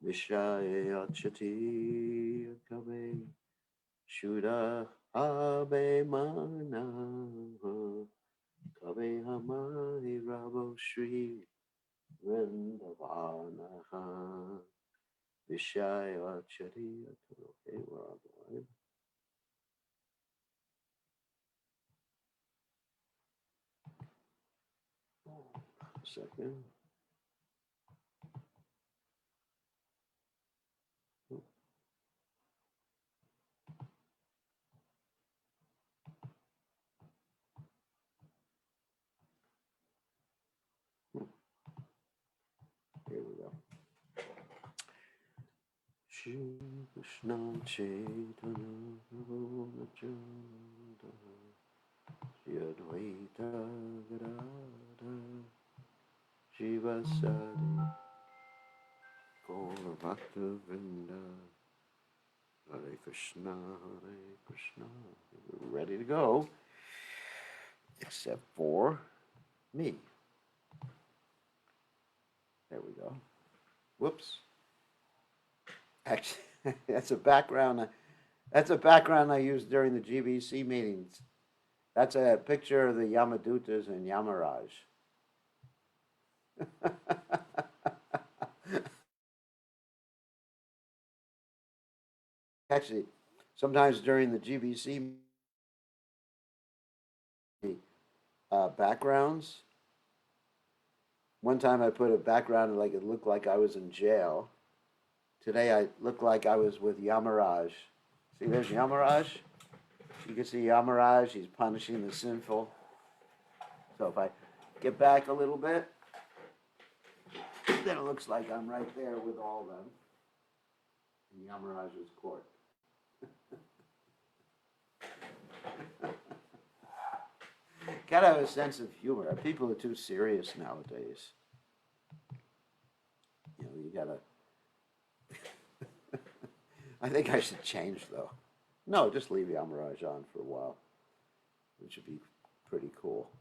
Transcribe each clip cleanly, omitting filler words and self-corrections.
Vishayachati Kabe Shuddha Abhimana Kabe Hamani Rabo Shri Vrindavanaha Vishayachati. Okay, we're on the line. A second. Here we go. Shri Krishna Chaitanya Nityananda Shri Advaita Gadadhara Shivasadi Gaura Bhakta Vrinda Hare Krishna Hare Krishna. We're ready to go, except for me. There we go. Whoops. Actually, that's a background. That's a background I used during the GBC meetings. That's a picture of the Yamadutas and Yamaraj. Actually, sometimes during the GBC backgrounds, one time I put a background like it looked like I was in jail. Today I looked like I was with Yamaraj. See, there's Yamaraj. You can see Yamaraj. He's punishing the sinful. So if I get back a little bit, then it looks like I'm right there with all of them in Yamaraj's court. Gotta have a sense of humor. People are too serious nowadays. You know, you gotta. I think I should change though. No, just leave Yamaraj on for a while, which would be pretty cool.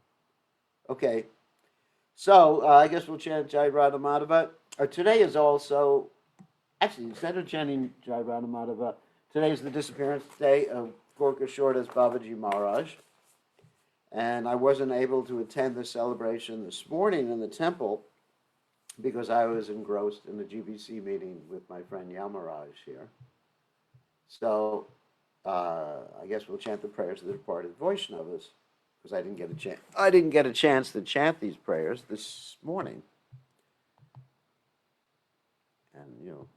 Okay, so I guess we'll chant Jai Radha Madhava. Today is also, actually, instead of chanting Jai Radha Madhava, today is the disappearance day of Gorka Shordas Babaji Maharaj. And I wasn't able to attend the celebration this morning in the temple because I was engrossed in the GBC meeting with my friend Yamaraj here. So I guess we'll chant the prayers of the departed Vaishnavas because I didn't get a chance to chant these prayers this morning. And you know,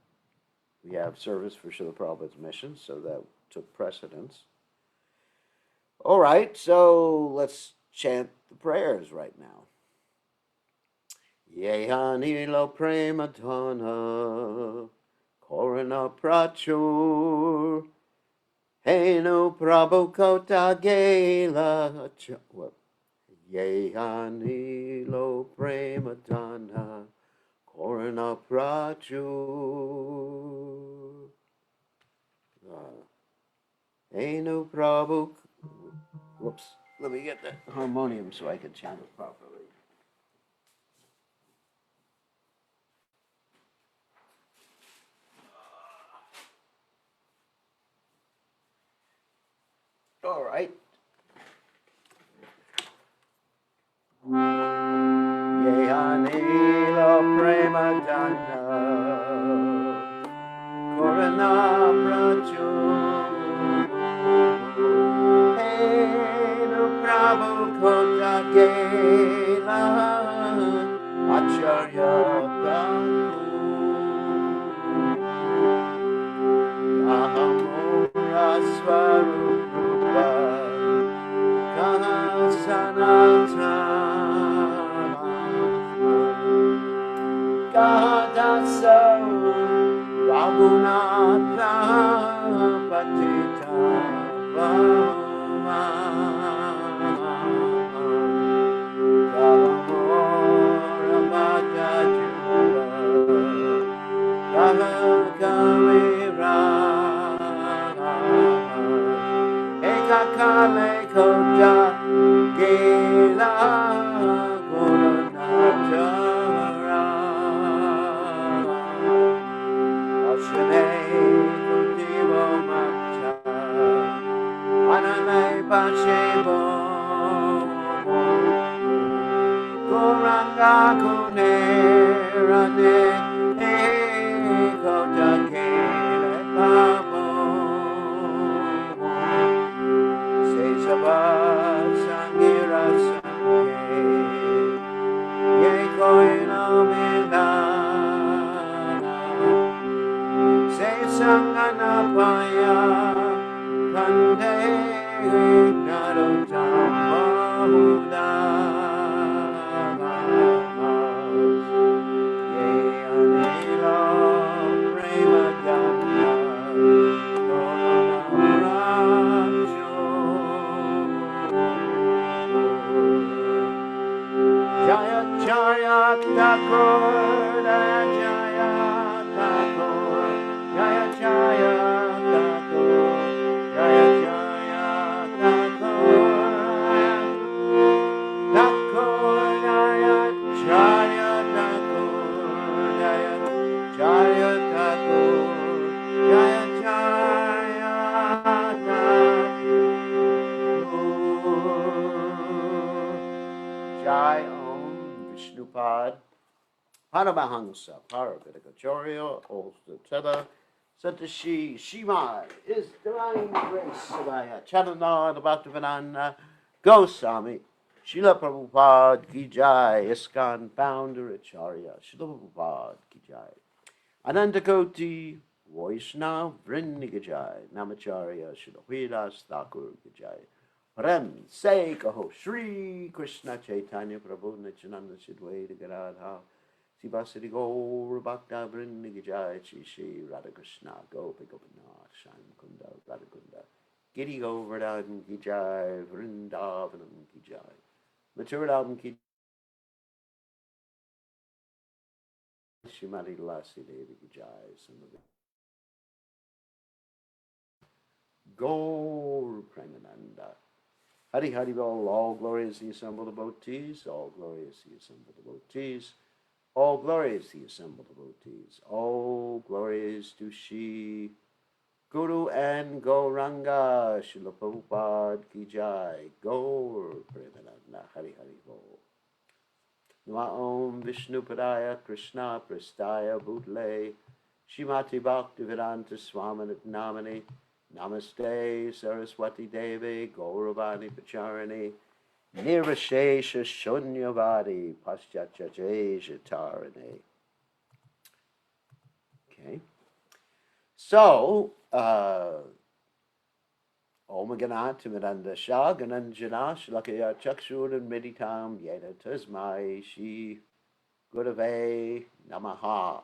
we have service for Srila Prabhupada's mission, so that took precedence. All right, so let's chant the prayers right now. Yehanilo prematana korana prachur henu prabhukota gela. Yehanilo prematana korana prachur henu prabhukota. Whoops. Let me get that harmonium so I can chant it properly. All right. Yehanila premadana korana prachu henu prabhu kota gela acharya ahamura swarupa kahasanata kahadasa raghunatha patita bhava kahamura bhagajuva kahakamira ekakale koja gela guranachara Paramahansa, Paravidagacharya, Olsthatela, Satashi, Shima, is divine grace, Savaya, Chanana, Bhaktivedanta, Goswami, Srila Prabhupada Ki Jai, ISKCON founder Acharya, Srila Prabhupada Ki Jai, Anantakoti, Vaishnava Vrinda Ki Jai, Namacharya, Srila Vilas Thakur Ki Jai, Prem Se Kaho, Shri Krishna Chaitanya Prabhu Nityananda Sidvaita Gadadha, Sivasati Gaur Bhakta Vrinda Ki Jai, Shri Shri Radha Krishna Gopi Gopinath Shyam Kunda Radha Kunda Giri Govardhan Ki Jai, Vrindavanam Ki Jai, Mathuram Ki Shrimati Lasi Devi Ki Jai, Gaur Premananda. Hari Hari Bol, all glory is the assembled devotees, all glory is the assembled devotees, all glory is the assembled devotees, all glory is to Shri Guru and Gauranga, Srila Prabhupada Ki Jai, Gaur Premananda, Hari Hari Bol. Nama Om Vishnu Padaya Krishna Prastaya Bhutale Shrimati Bhaktivedanta Swaminat Namani Namaste Saraswati Devi Gauravani Pacharani Nirvashesha Shunyavadi Paschatyajesha Tarane. Okay. So, Om Ganat Miranda Shah Gananjana Shlakaya Chakshur and Meditam Yena Tasmai Shi Gurave Namaha.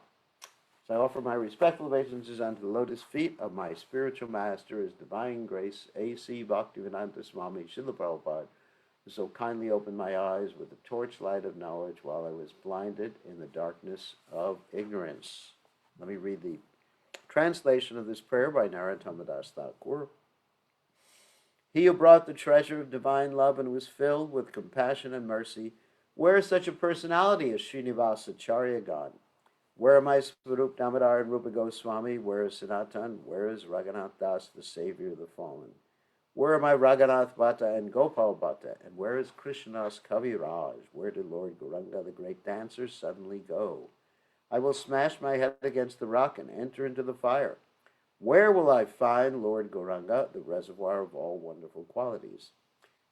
So I offer my respectful obeisances unto the lotus feet of my spiritual master, His Divine Grace, A.C. Bhaktivedanta Swami Srila Prabhupada, who so kindly opened my eyes with the torchlight of knowledge while I was blinded in the darkness of ignorance. Let me read the translation of this prayer by Narottam Das Thakur. He who brought the treasure of divine love and was filled with compassion and mercy, where is such a personality as Srinivasa Acharya gone? Where are my Swarup Damodar and Rupa Goswami? Where is Sanatan? Where is Raghunath Das, the savior of the fallen? Where are my Raghunath Bhatta and Gopal Bhatta? And where is Krishnadas Kaviraj? Where did Lord Gauranga, the great dancer, suddenly go? I will smash my head against the rock and enter into the fire. Where will I find Lord Gauranga, the reservoir of all wonderful qualities?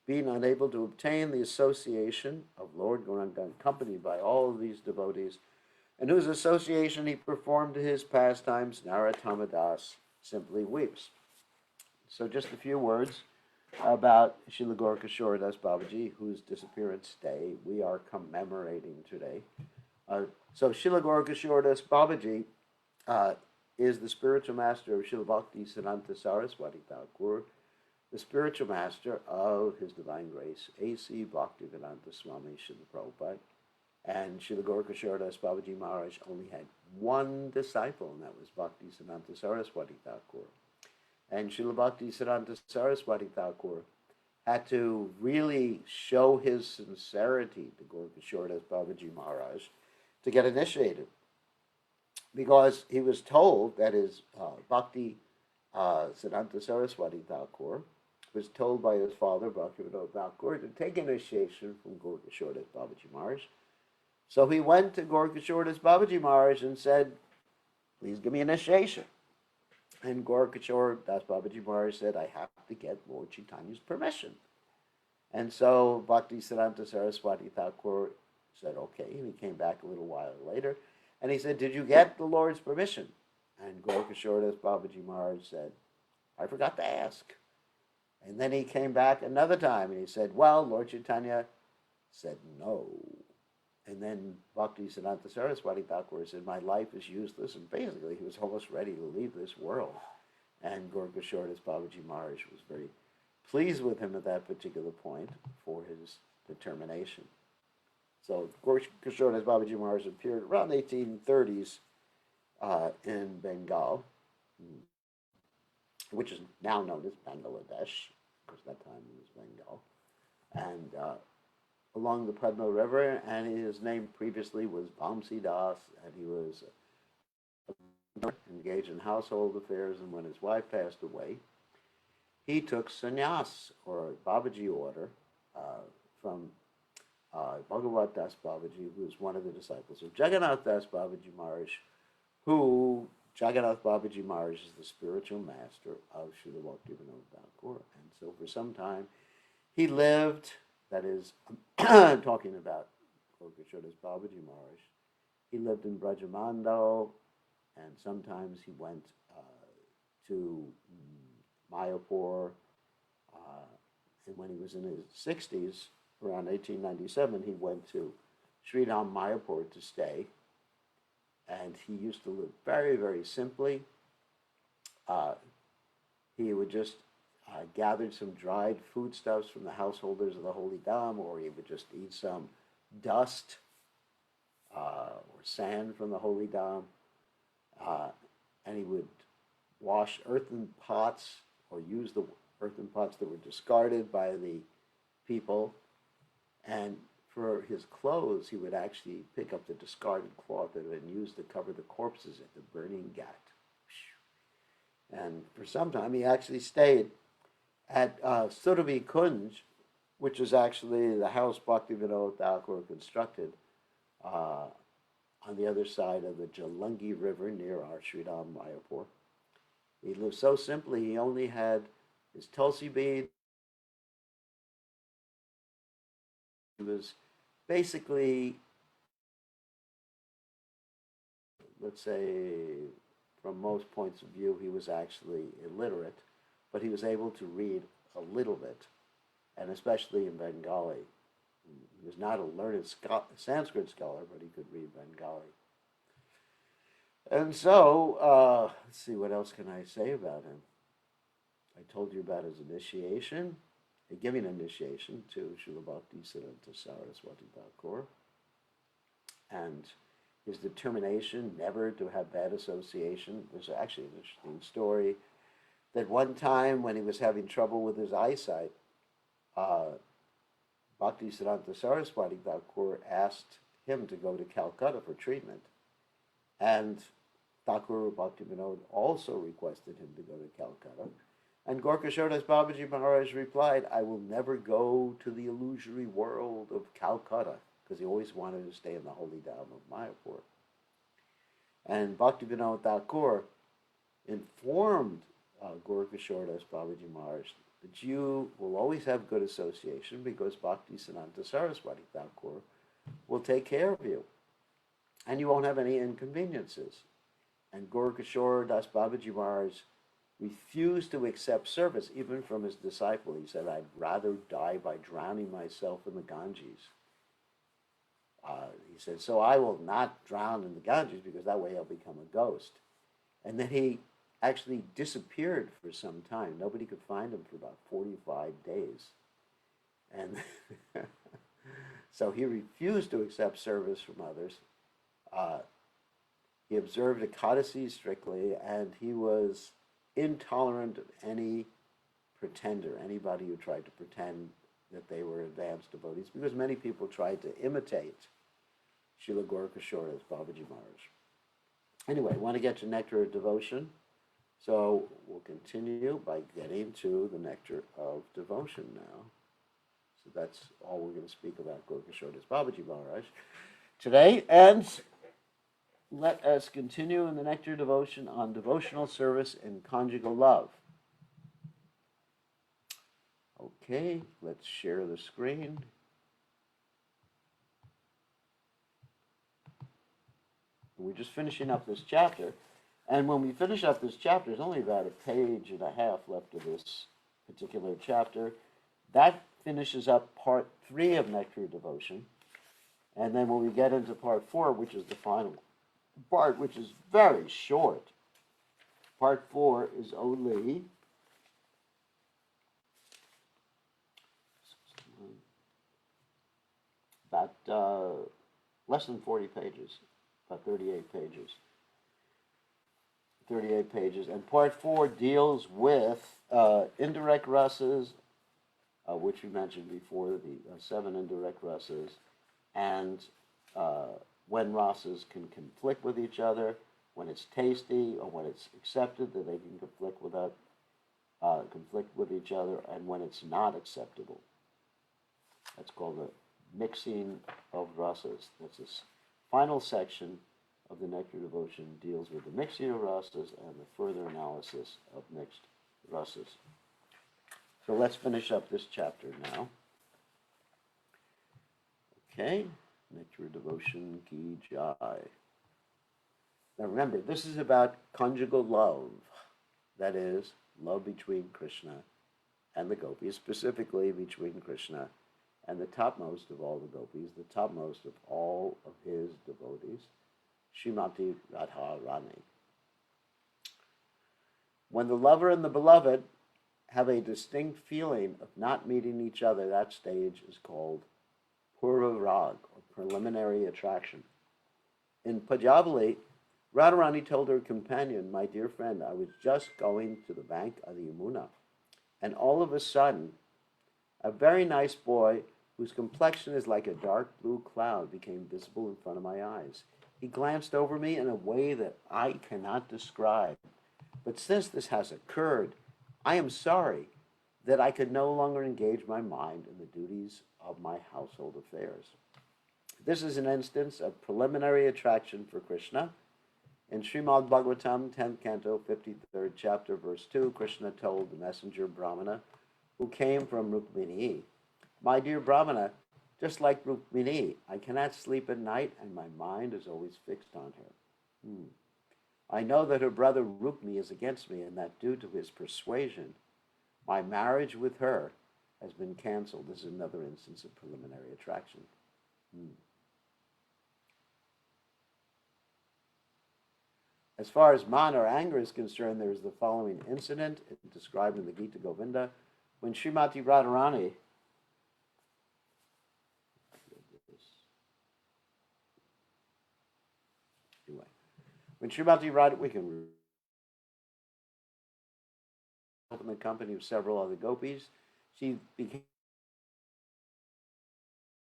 Being unable to obtain the association of Lord Gauranga, accompanied by all of these devotees, and whose association he performed his pastimes, Narottama Das simply weeps. So just a few words about Srila Gaurkishore Das Babaji, whose disappearance day we are commemorating today. So Srila Gaurkishore Das Babaji is the spiritual master of Srila Bhakti Siddhanta Saraswati Thakur, the spiritual master of His Divine Grace, A.C. Bhaktivedanta Swami Srila Prabhupada. And Srila Gaurkishore Das Babaji Maharaj only had one disciple, and that was Bhakti Siddhanta Saraswati Thakur. And Srila Bhakti Siddhanta Saraswati Thakur had to really show his sincerity to Gaurkishore Das Babaji Maharaj to get initiated, because he was told that his Bhakti Siddhanta Saraswati Thakur was told by his father, Bhaktivedanta Thakur, to take initiation from Gaurkishore Das Babaji Maharaj. So he went to Gorkashordas Babaji Maharaj and said, please give me initiation. And Gorkashore Das Babaji Maharaj said, I have to get Lord Chaitanya's permission. And so Bhaktisiddhanta Saraswati Thakur said, okay. And he came back a little while later. And he said, did you get the Lord's permission? And Gorkashore Das Babaji Maharaj said, I forgot to ask. And then he came back another time and he said, well, Lord Chaitanya said no. And then Bhaktisiddhanta Saraswati Thakur said, my life is useless. And basically he was almost ready to leave this world. And Gorkashore Das Babaji Maharaj was very pleased with him at that particular point for his determination. So Gorkashore Das Babaji Maharaj appeared around the 1830s in Bengal, which is now known as Bangladesh, because that time it was Bengal, and along the Padma River, and his name previously was Vamsi Das, and he was engaged in household affairs, and when his wife passed away, he took sannyas, or Babaji order, from Bhagavat Das Babaji, who was one of the disciples of Jagannath Das Babaji Maharaj, who Jagannath Babaji Maharaj is the spiritual master of Srila Bhaktivinoda Thakur. And so for some time he lived, that is, talking about Gorkashore Das Babaji Maharaj, he lived in Brajamandal, and sometimes he went to Mayapur, and when he was in his 60s, around 1897, he went to Sridham Mayapur to stay. And he used to live very, very simply. He would just gather some dried foodstuffs from the householders of the Holy Dham, or he would just eat some dust or sand from the Holy Dham. And he would wash earthen pots or use the earthen pots that were discarded by the people. And for his clothes, he would actually pick up the discarded cloth that had been used to cover the corpses at the burning ghat. And for some time, he actually stayed at Surabhi Kunj, which is actually the house Bhaktivinoda Thakur constructed on the other side of the Jalangi River near our Sridham Mayapur. He lived so simply, he only had his tulsi bead. He was basically, let's say, from most points of view, he was actually illiterate, but he was able to read a little bit, and especially in Bengali. He was not a learned Sanskrit scholar, but he could read Bengali. And so, let's see, what else can I say about him? I told you about his initiation, giving initiation to Srila Bhaktisiddhanta Saraswati Thakur, and his determination never to have bad association. There's actually an interesting story that one time when he was having trouble with his eyesight, Bhaktisiddhanta Saraswati Thakur asked him to go to Calcutta for treatment. And Thakur Bhaktivinoda also requested him to go to Calcutta. And Gorkashore Das Babaji Maharaj replied, I will never go to the illusory world of Calcutta, because he always wanted to stay in the holy Dham of Mayapur. And Bhaktivinoda Thakur informed Gorkashore Das Babaji Maharaj that you will always have good association because Bhaktisiddhanta Saraswati Thakur will take care of you, and you won't have any inconveniences. And Gorkashore Das Babaji Maharaj refused to accept service, even from his disciple. He said, I'd rather die by drowning myself in the Ganges. He said, so I will not drown in the Ganges because that way I'll become a ghost. And then he actually disappeared for some time. Nobody could find him for about 45 days. And so he refused to accept service from others. He observed Ekadasi strictly, and he was intolerant of any pretender, anybody who tried to pretend that they were advanced devotees, because many people tried to imitate Srila Gorkashore Das Babaji Maharaj. Anyway, I want to get to Nectar of Devotion, so we'll continue by getting to the Nectar of Devotion now. So that's all we're going to speak about Gorkashore Das Babaji Maharaj. today, and let us continue in the Nectar devotion on devotional service and conjugal love. Okay, let's share the screen. We're just finishing up this chapter, and when we finish up this chapter, there's only about a page and a half left of this particular chapter. That finishes up part 3 of Nectar devotion, and then when we get into part 4, which is the final part, which is very short, part 4 is only about less than 40 pages, about 38 pages. 38 pages. And part 4 deals with indirect rasas, which we mentioned before, the 7 indirect rasas, and when rasas can conflict with each other, when it's tasty or when it's accepted that they can conflict with each other, and when it's not acceptable. That's called the mixing of rasas. That's this final section of the Nectar devotion deals with the mixing of rasas and the further analysis of mixed rasas. So let's finish up this chapter now. Okay, Nectar devotion ki jai. Now remember, this is about conjugal love. That is, love between Krishna and the gopis, specifically between Krishna and the topmost of all the gopis, the topmost of all of his devotees, Srimati Radharani. When the lover and the beloved have a distinct feeling of not meeting each other, that stage is called Purva Rag, or preliminary attraction. In Pajavali, Radharani told her companion, "My dear friend, I was just going to the bank of the Yamuna, and all of a sudden, a very nice boy whose complexion is like a dark blue cloud became visible in front of my eyes. He glanced over me in a way that I cannot describe. But since this has occurred, I am sorry that I could no longer engage my mind in the duties of my household affairs." This is an instance of preliminary attraction for Krishna. In Srimad Bhagavatam, 10th canto, 53rd chapter, verse 2, Krishna told the messenger Brahmana, who came from Rukmini, "My dear Brahmana, just like Rukmini, I cannot sleep at night and my mind is always fixed on her. I know that her brother Rukmi is against me and that due to his persuasion, my marriage with her has been canceled." This is another instance of preliminary attraction. As far as man or anger is concerned, there is the following incident described in the Gita Govinda. When Srimati Radharani we can in the company of several other gopis, she became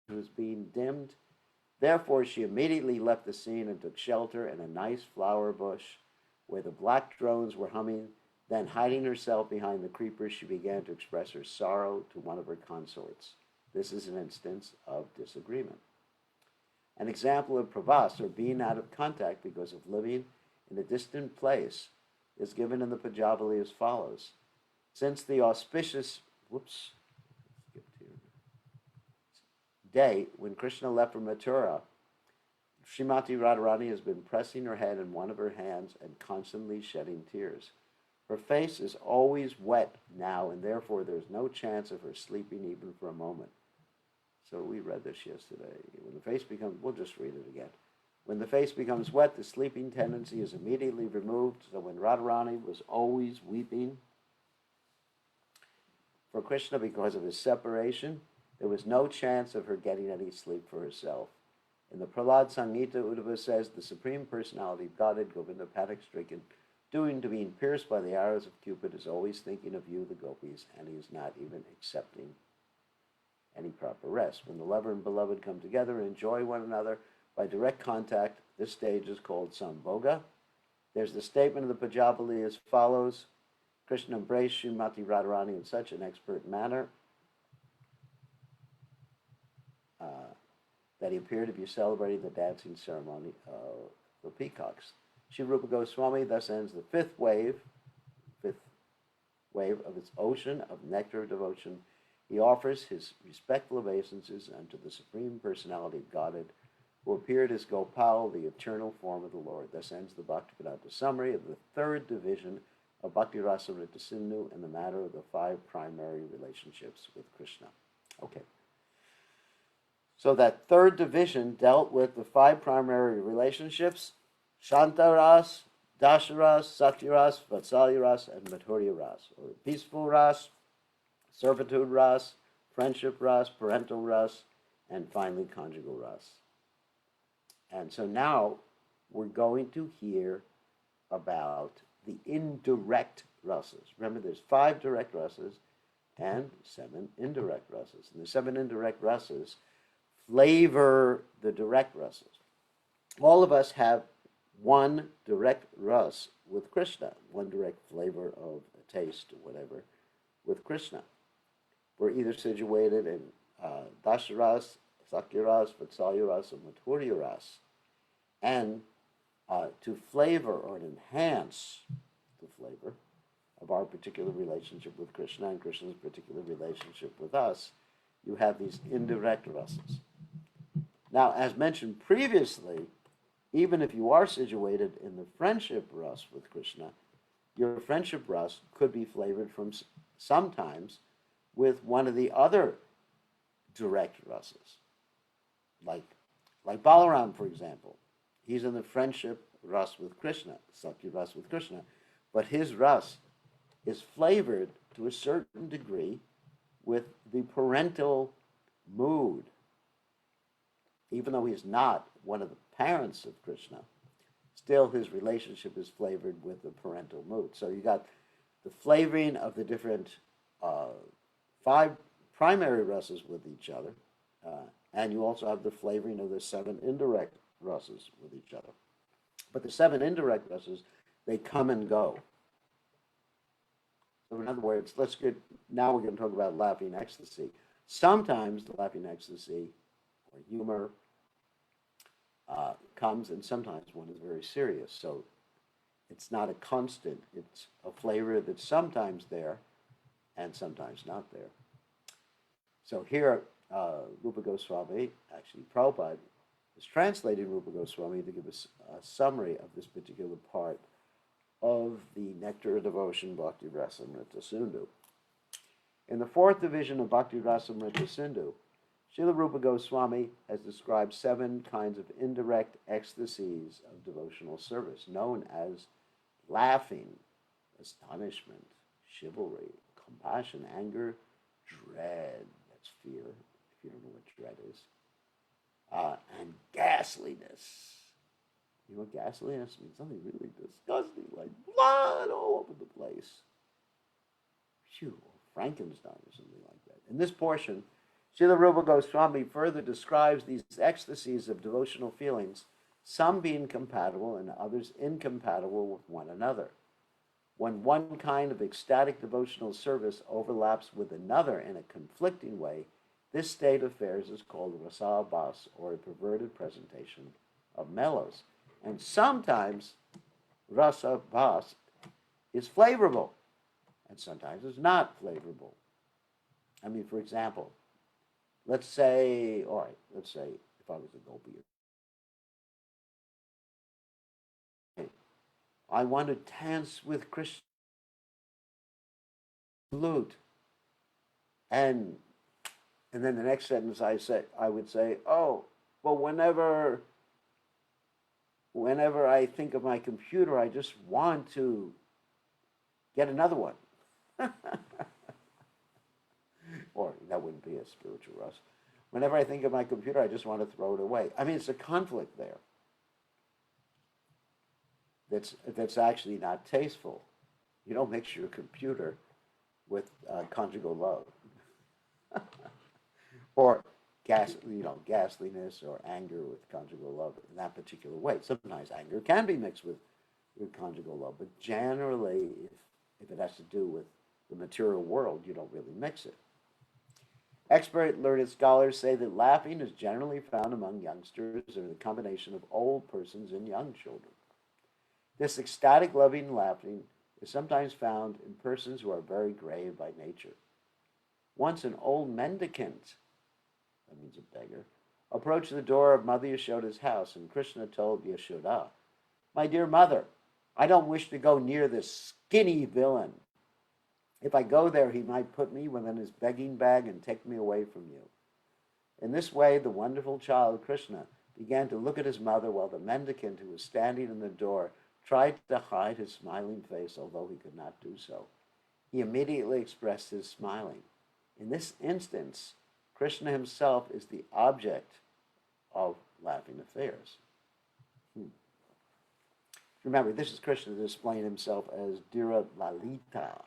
was being dimmed. Therefore, she immediately left the scene and took shelter in a nice flower bush where the black drones were humming. Then, hiding herself behind the creepers, she began to express her sorrow to one of her consorts. This is an instance of disagreement. An example of pravas, or being out of contact because of living in a distant place, is given in the Pajavali as follows. Since the auspicious day when Krishna left for Mathura, Srimati Radharani has been pressing her head in one of her hands and constantly shedding tears. Her face is always wet now, and therefore there's no chance of her sleeping even for a moment. So we read this yesterday. When the face becomes, we'll just read it again. When the face becomes wet, the sleeping tendency is immediately removed. So when Radharani was always weeping for Krishna because of his separation, there was no chance of her getting any sleep for herself. In the Prahlad Samhita, Uddhava says, the Supreme Personality of Godhead, Govinda, panic-stricken, due to being pierced by the arrows of Cupid, is always thinking of you, the gopis, and he is not even accepting any proper rest. When the lover and beloved come together and enjoy one another by direct contact, this stage is called Sambhoga. There's the statement of the Pajavali as follows. Krishna embraced Srimati Radharani in such an expert manner that he appeared to be celebrating the dancing ceremony of the peacocks. Srila Rupa Goswami thus ends the fifth wave of its ocean of nectar of devotion. He offers his respectful obeisances unto the Supreme Personality of Godhead, who appeared as Gopal, the eternal form of the Lord. Thus ends the Bhaktivedanta summary of the third division of Bhakti Rasamrita Sindhu in the matter of the 5 primary relationships with Krishna. Okay. So that third division dealt with the 5 primary relationships: Shantaras, Dasharas, Saktiras, Vatsalyaras, and Madhurya-ras, or peaceful ras, servitude ras, friendship ras, parental ras, and finally conjugal ras. And so now we're going to hear about the indirect rasas. Remember, there's 5 direct rasas and 7 indirect rasas. And the 7 indirect rasas flavor the direct rasas. All of us have one direct ras with Krishna, one direct flavor of a taste or whatever with Krishna. We're either situated in Dasharas, Sakyaras, Vatsalyaras, or Madhurya-ras. And to flavor or enhance the flavor of our particular relationship with Krishna and Krishna's particular relationship with us, you have these indirect rasas. Now, as mentioned previously, even if you are situated in the friendship ras with Krishna, your friendship ras could be flavored from sometimes with one of the other direct rasas, like Balaram, for example. He's in the friendship ras with Krishna, Sakya ras with Krishna, but his ras is flavored to a certain degree with the parental mood. Even though he's not one of the parents of Krishna, still his relationship is flavored with the parental mood. So you got the flavoring of the different 5 primary rasas with each other, and you also have the flavoring of the 7 indirect rasas with each other. But the 7 indirect rasas, they come and go. So in other words, now we're going to talk about laughing ecstasy. Sometimes the laughing ecstasy or humor comes, and sometimes one is very serious. So it's not a constant. It's a flavor that's sometimes there and sometimes not there. So here, Rupa Goswami, actually Prabhupada, is translating Rupa Goswami to give us a summary of this particular part of the Nectar of Devotion Bhakti Rasamrita Sindhu. In the 4th division of Bhakti Rasamrita Sindhu, Srila Rupa Goswami has described 7 kinds of indirect ecstasies of devotional service, known as laughing, astonishment, chivalry, compassion, anger, dread, that's fear, if you don't know what dread is, and ghastliness. You know what ghastliness means? Something really disgusting, like blood all over the place. Phew, Frankenstein or something like that. In this portion, Srila Rupa Goswami further describes these ecstasies of devotional feelings, some being compatible and others incompatible with one another. When one kind of ecstatic devotional service overlaps with another in a conflicting way, this state of affairs is called rasa-bhas, or a perverted presentation of mellows. And sometimes rasa-bhas is flavorable, and sometimes it's not flavorable. I mean, for example, let's say if I was a gopi, I want to dance with Krishna flute, and then the next sentence I would say, oh, well, whenever I think of my computer, I just want to get another one. Or that wouldn't be a spiritual rust. Whenever I think of my computer, I just want to throw it away. I mean, it's a conflict there that's actually not tasteful. You don't mix your computer with conjugal love. Or ghastliness or anger with conjugal love in that particular way. Sometimes anger can be mixed with conjugal love, but generally, if it has to do with the material world, you don't really mix it. Expert learned scholars say that laughing is generally found among youngsters or the combination of old persons and young children. This ecstatic loving laughing is sometimes found in persons who are very grave by nature. Once an old mendicant, that means a beggar, approached the door of Mother Yashoda's house, and Krishna told Yashoda, "My dear mother, I don't wish to go near this skinny villain. If I go there, he might put me within his begging bag and take me away from you." In this way, the wonderful child Krishna began to look at his mother while the mendicant who was standing in the door tried to hide his smiling face, although he could not do so. He immediately expressed his smiling. In this instance, Krishna himself is the object of laughing affairs. Remember, this is Krishna displaying himself as Dhira Lalita.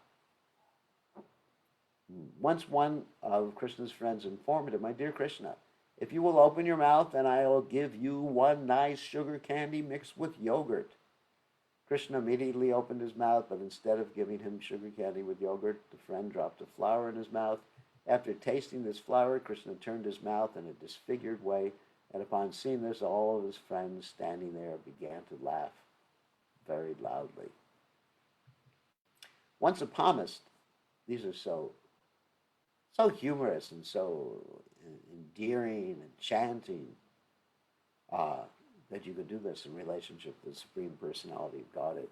Once one of Krishna's friends informed him, "My dear Krishna, if you will open your mouth, then I will give you one nice sugar candy mixed with yogurt." Krishna immediately opened his mouth, but instead of giving him sugar candy with yogurt, the friend dropped a flower in his mouth. After tasting this flower, Krishna turned his mouth in a disfigured way, and upon seeing this, all of his friends standing there began to laugh very loudly. Once a palmist, these are so humorous and so endearing and enchanting that you could do this in relationship with the Supreme Personality of Godhead.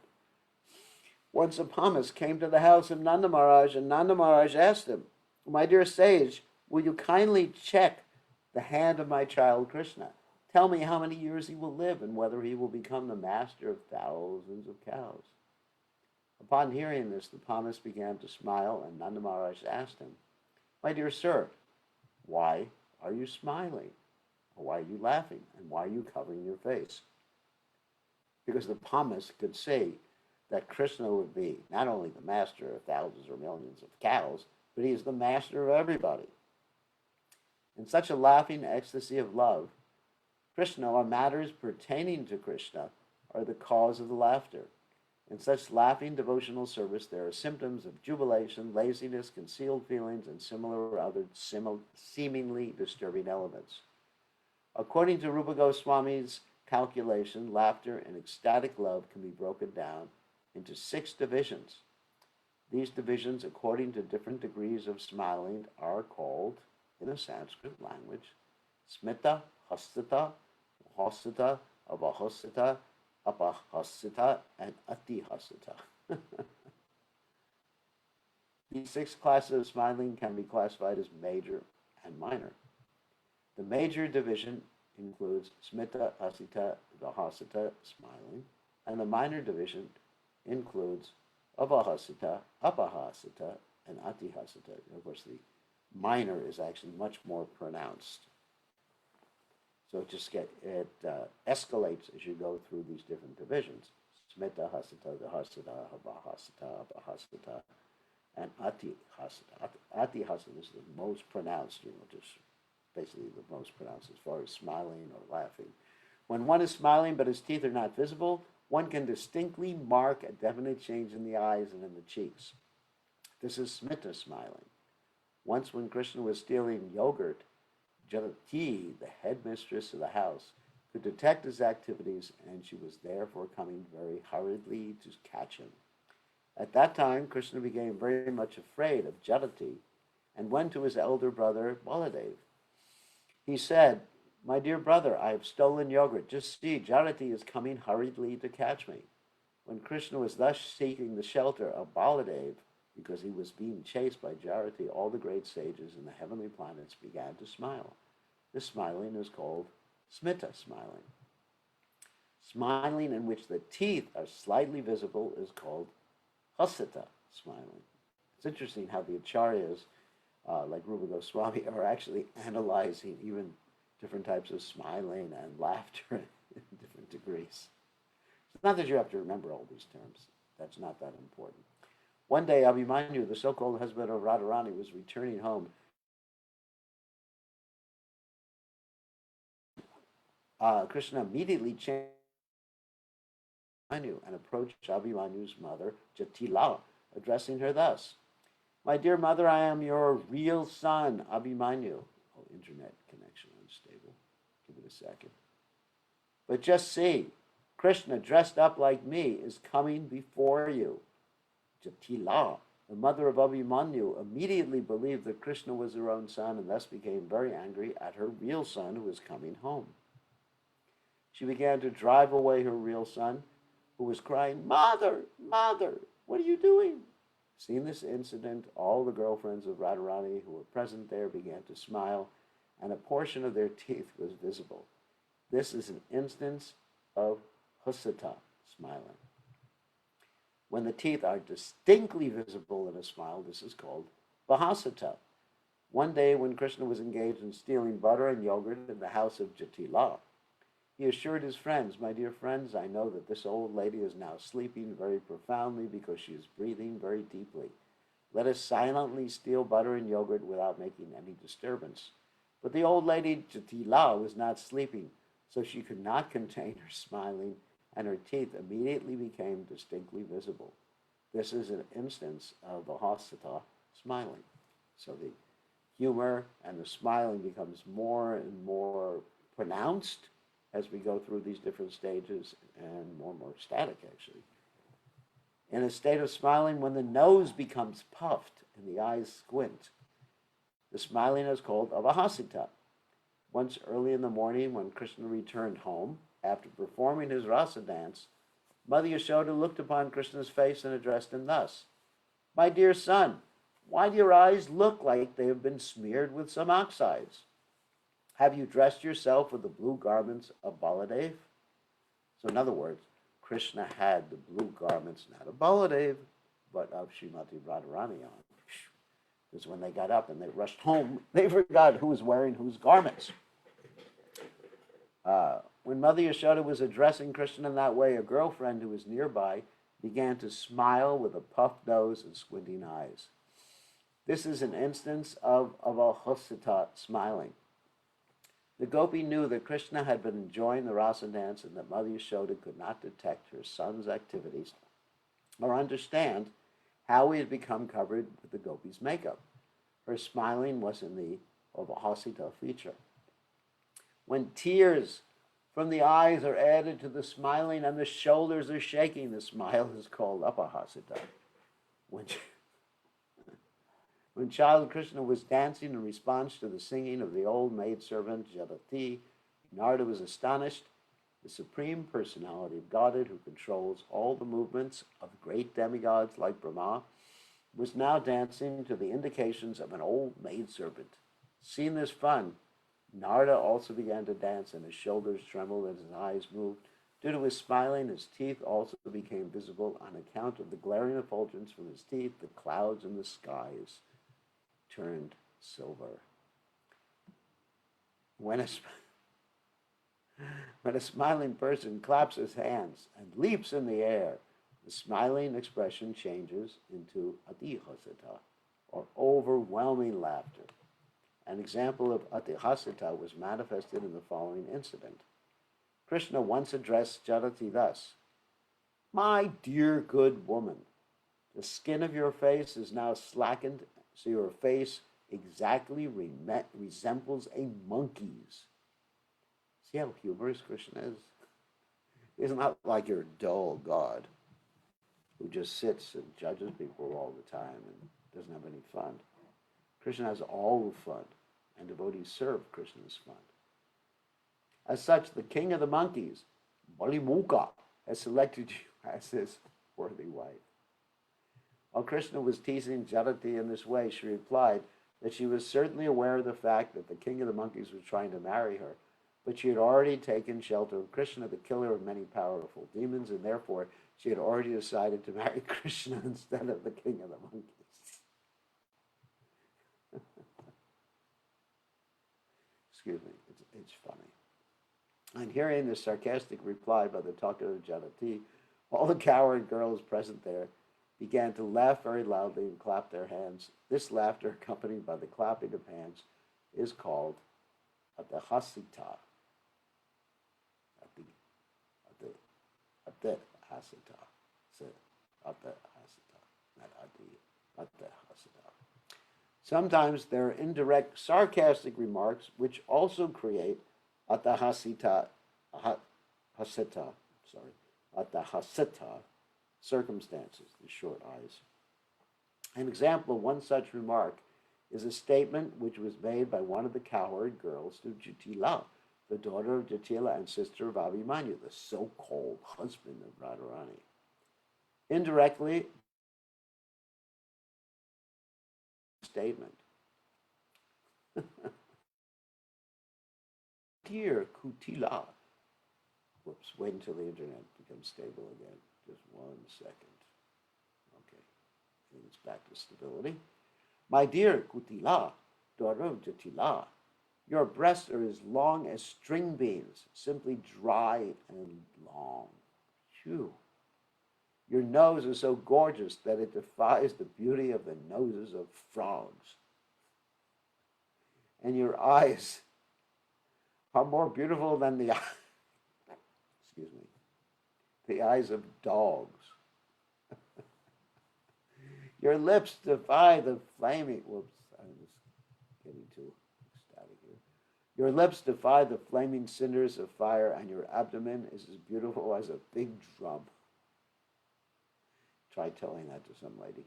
Once a palmist came to the house of Nanda Maharaj, and Nanda Maharaj asked him, "My dear sage, will you kindly check the hand of my child Krishna? Tell me how many years he will live and whether he will become the master of thousands of cows." Upon hearing this, the palmist began to smile, and Nanda Maharaj asked him, "My dear sir, why are you smiling? Or why are you laughing? And why are you covering your face?" Because the palmist could see that Krishna would be not only the master of thousands or millions of cows, but he is the master of everybody. In such a laughing ecstasy of love, Krishna, or matters pertaining to Krishna, are the cause of the laughter. In such laughing devotional service, there are symptoms of jubilation, laziness, concealed feelings, and similar other seemingly disturbing elements. According to Rupa Goswami's calculation, laughter and ecstatic love can be broken down into 6 divisions. These divisions, according to different degrees of smiling, are called, in the Sanskrit language, smita, hastata, hasita, avahasita, apahasita, and atihasita. These 6 classes of smiling can be classified as major and minor. The major division includes smita, hasita, vahasita, smiling, and the minor division includes avahasita, apahasita, and atihasita. Of course, the minor is actually much more pronounced. So it escalates as you go through these different divisions. Smita, hasita, vahasita, avahasita, apahasita, and atihasita. Atihasita is the most pronounced, just basically the most pronounced as far as smiling or laughing. When one is smiling but his teeth are not visible, one can distinctly mark a definite change in the eyes and in the cheeks. This is smita smiling. Once when Krishna was stealing yogurt, Jalati, the headmistress of the house, could detect his activities, and she was therefore coming very hurriedly to catch him. At that time, Krishna became very much afraid of Jalati and went to his elder brother Baladev. He said, "My dear brother, I have stolen yogurt. Just see, Jalati is coming hurriedly to catch me." When Krishna was thus seeking the shelter of Baladev, because he was being chased by Jalati, all the great sages in the heavenly planets began to smile. This smiling is called smita smiling. Smiling in which the teeth are slightly visible is called hasita smiling. It's interesting how the acharyas, like Rupa Goswami, are actually analyzing even different types of smiling and laughter in different degrees. It's not that you have to remember all these terms. That's not that important. One day, Abhimanyu, the so-called husband of Radharani, was returning home. Krishna immediately changed Abhimanyu and approached Abhimanyu's mother, Jatila, addressing her thus: My dear mother, I am your real son, Abhimanyu. Oh, internet connection unstable. Give it a second. But just see, Krishna, dressed up like me, is coming before you. Jatila, the mother of Abhimanyu, immediately believed that Krishna was her own son and thus became very angry at her real son who was coming home. She began to drive away her real son, who was crying, Mother, Mother, what are you doing? Seeing this incident, all the girlfriends of Radharani who were present there began to smile, and a portion of their teeth was visible. This is an instance of hasita, smiling. When the teeth are distinctly visible in a smile, this is called bahasita. One day when Krishna was engaged in stealing butter and yogurt in the house of Jatila, he assured his friends, my dear friends, I know that this old lady is now sleeping very profoundly because she is breathing very deeply. Let us silently steal butter and yogurt without making any disturbance. But the old lady Jatila was not sleeping, so she could not contain her smiling, and her teeth immediately became distinctly visible. This is an instance of the hasita, smiling. So the humor and the smiling becomes more and more pronounced as we go through these different stages, and more static, actually. In a state of smiling, when the nose becomes puffed and the eyes squint, the smiling is called avahasita. Once early in the morning, when Krishna returned home, after performing his rasa dance, Mother Yashoda looked upon Krishna's face and addressed him thus, My dear son, why do your eyes look like they have been smeared with some oxides? Have you dressed yourself with the blue garments of Baladev? So in other words, Krishna had the blue garments, not of Baladev, but of Srimati Radharani on. Because when they got up and they rushed home, they forgot who was wearing whose garments. When Mother Yashoda was addressing Krishna in that way, a girlfriend who was nearby began to smile with a puffed nose and squinting eyes. This is an instance of a hasita, smiling. The gopi knew that Krishna had been enjoying the rasa dance and that Mother Yashoda could not detect her son's activities or understand how he had become covered with the gopi's makeup. Her smiling was in the avahasita feature. When tears from the eyes are added to the smiling and the shoulders are shaking, the smile is called apahasita. When child Krishna was dancing in response to the singing of the old maidservant Jadati, Narada was astonished. The Supreme Personality of Godhead, who controls all the movements of great demigods like Brahma, was now dancing to the indications of an old maidservant. Seeing this fun, Narada also began to dance, and his shoulders trembled and his eyes moved. Due to his smiling, his teeth also became visible. On account of the glaring effulgence from his teeth, the clouds in the skies turned silver. When a smiling person claps his hands and leaps in the air, the smiling expression changes into adihasita, or overwhelming laughter. An example of adihasita was manifested in the following incident. Krishna once addressed Jadati thus, My dear good woman, the skin of your face is now slackened, so your face exactly resembles a monkey's. See how humorous Krishna is? He's not like your dull God who just sits and judges people all the time and doesn't have any fun. Krishna has all the fun, and devotees serve Krishna's fun. As such, the king of the monkeys, Balimuka, has selected you as his worthy wife. While Krishna was teasing Jadati in this way, she replied that she was certainly aware of the fact that the king of the monkeys was trying to marry her, but she had already taken shelter of Krishna, the killer of many powerful demons, and therefore she had already decided to marry Krishna instead of the king of the monkeys. Excuse me, it's funny. On hearing this sarcastic reply by the talkative Jadati, all the coward girls present there began to laugh very loudly and clap their hands. This laughter, accompanied by the clapping of hands, is called adihasita. Adihasita. Adihasita, not adi. Attahasita. Sometimes there are indirect sarcastic remarks which also create attahasita, hasita, attahasita circumstances, the short eyes. An example of one such remark is a statement which was made by one of the cowherd girls to Jatila, the daughter of Jatila and sister of Abhimanyu, the so-called husband of Radharani. Indirectly, statement. Dear Kutila. Whoops, wait until the internet becomes stable again. Just 1 second. Okay, I think it's back to stability. My dear Kutila, daughter of Jatila, your breasts are as long as string beans, simply dry and long. Phew. Your nose is so gorgeous that it defies the beauty of the noses of frogs. And your eyes are more beautiful than the excuse me, the eyes of dogs. Your lips defy the flaming, whoops, I'm just getting too ecstatic here. Your lips defy the flaming cinders of fire, and your abdomen is as beautiful as a big drum. Try telling that to some lady.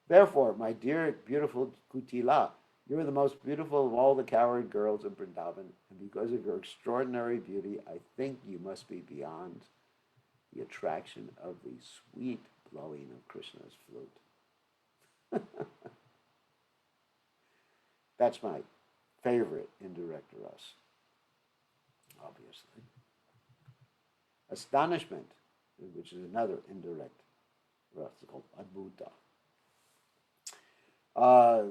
Therefore, my dear, beautiful Kutila, you are the most beautiful of all the cowherd girls of Vrindavan, and because of your extraordinary beauty, I think you must be beyond the attraction of the sweet blowing of Krishna's flute. That's my favorite indirect rasa, obviously. Astonishment, which is another indirect rasa called adbhuta.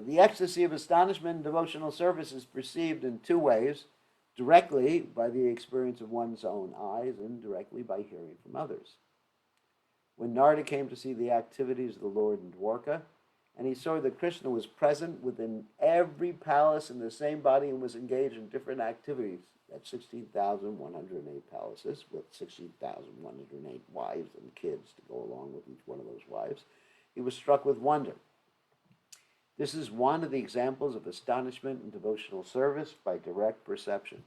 The ecstasy of astonishment in devotional service is perceived in two ways: directly by the experience of one's own eyes, and indirectly by hearing from others. When Narada came to see the activities of the Lord in Dwarka, and he saw that Krishna was present within every palace in the same body and was engaged in different activities at 16,108 palaces with 16,108 wives and kids to go along with each one of those wives, he was struck with wonder. This is one of the examples of astonishment in devotional service by direct perception.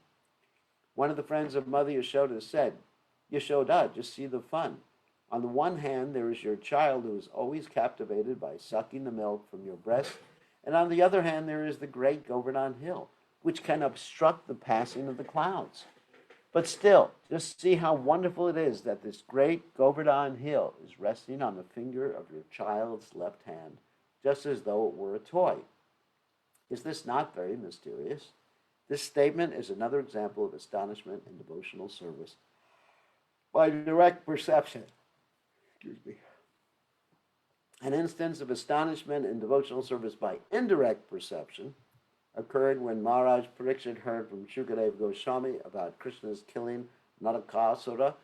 One of the friends of Mother Yashoda said, Yashoda, just see the fun. On the one hand, there is your child who is always captivated by sucking the milk from your breast, and on the other hand, there is the great Govardhan Hill, which can obstruct the passing of the clouds. But still, just see how wonderful it is that this great Govardhan Hill is resting on the finger of your child's left hand, just as though it were a toy. Is this not very mysterious? This statement is another example of astonishment in devotional service by direct perception. Excuse me. An instance of astonishment in devotional service by indirect perception occurred when Maharaj Parikshit heard from Shukadeva Goswami about Krishna's killing Narakasura,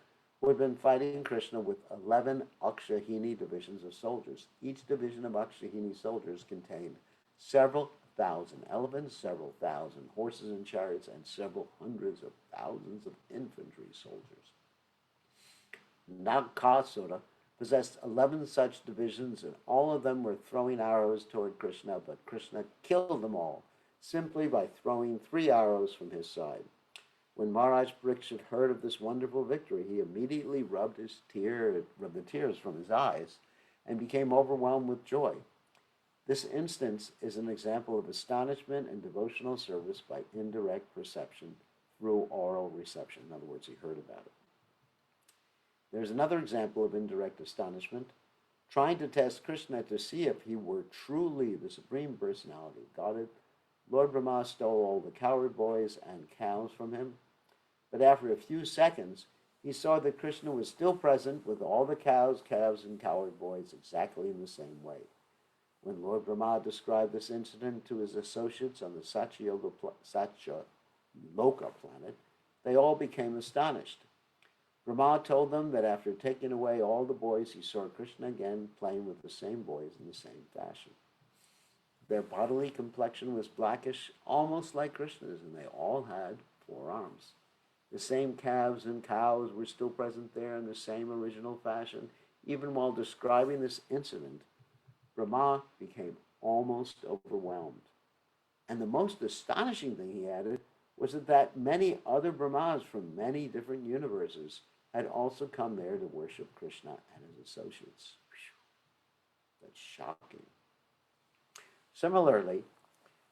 who had been fighting Krishna with 11 Akshahini divisions of soldiers. Each division of Akshahini soldiers contained several thousand elephants, several thousand horses and chariots, and several hundreds of thousands of infantry soldiers. Narakasura possessed 11 such divisions, and all of them were throwing arrows toward Krishna, but Krishna killed them all simply by throwing 3 arrows from his side. When Maharaj Parikshit heard of this wonderful victory, he immediately rubbed the tears from his eyes and became overwhelmed with joy. This instance is an example of astonishment and devotional service by indirect perception through oral reception. In other words, he heard about it. There's another example of indirect astonishment, trying to test Krishna to see if he were truly the Supreme Personality of Godhead. Lord Brahma stole all the cowherd boys and cows from him, but after a few seconds, he saw that Krishna was still present with all the cows, calves, and cowherd boys exactly in the same way. When Lord Brahma described this incident to his associates on the Satyaloka planet, they all became astonished. Brahma told them that after taking away all the boys, he saw Krishna again playing with the same boys in the same fashion. Their bodily complexion was blackish, almost like Krishna's, and they all had 4 arms. The same calves and cows were still present there in the same original fashion. Even while describing this incident, Brahma became almost overwhelmed. And the most astonishing thing he added was that many other Brahmas from many different universes had also come there to worship Krishna and his associates. That's shocking. Similarly,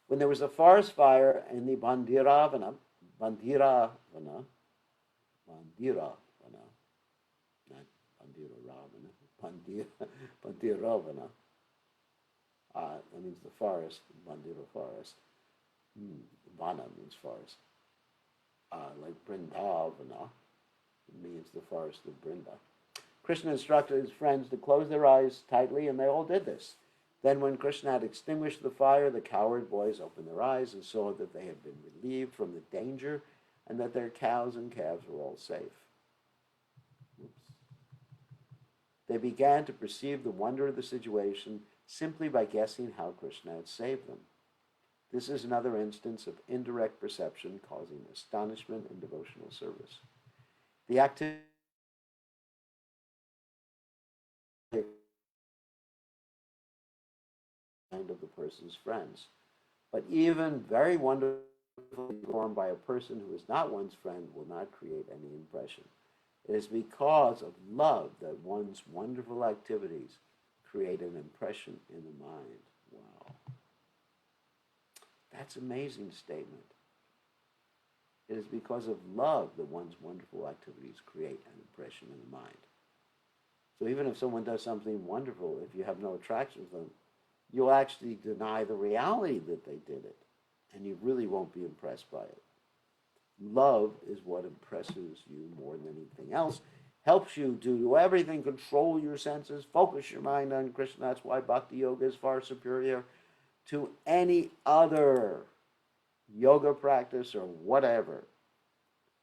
when there was a forest fire in the Bandiravana, not Bandiravana, Bandiravana, that means the forest, Bandira forest. Vana means forest. Like Brindavana means the forest of Brinda. Krishna instructed his friends to close their eyes tightly, and they all did this. Then when Krishna had extinguished the fire, the coward boys opened their eyes and saw that they had been relieved from the danger and that their cows and calves were all safe. Oops. They began to perceive the wonder of the situation simply by guessing how Krishna had saved them. This is another instance of indirect perception causing astonishment in devotional service. The activity of the person's friends, but even very wonderfully performed by a person who is not one's friend will not create any impression. It is because of love that one's wonderful activities create an impression in the mind. Wow. That's an amazing statement. It is because of love that one's wonderful activities create an impression in the mind. So even if someone does something wonderful, if you have no attraction for them, you'll actually deny the reality that they did it, and you really won't be impressed by it. Love is what impresses you more than anything else, helps you do everything, control your senses, focus your mind on Krishna. That's why Bhakti Yoga is far superior to any other yoga practice or whatever,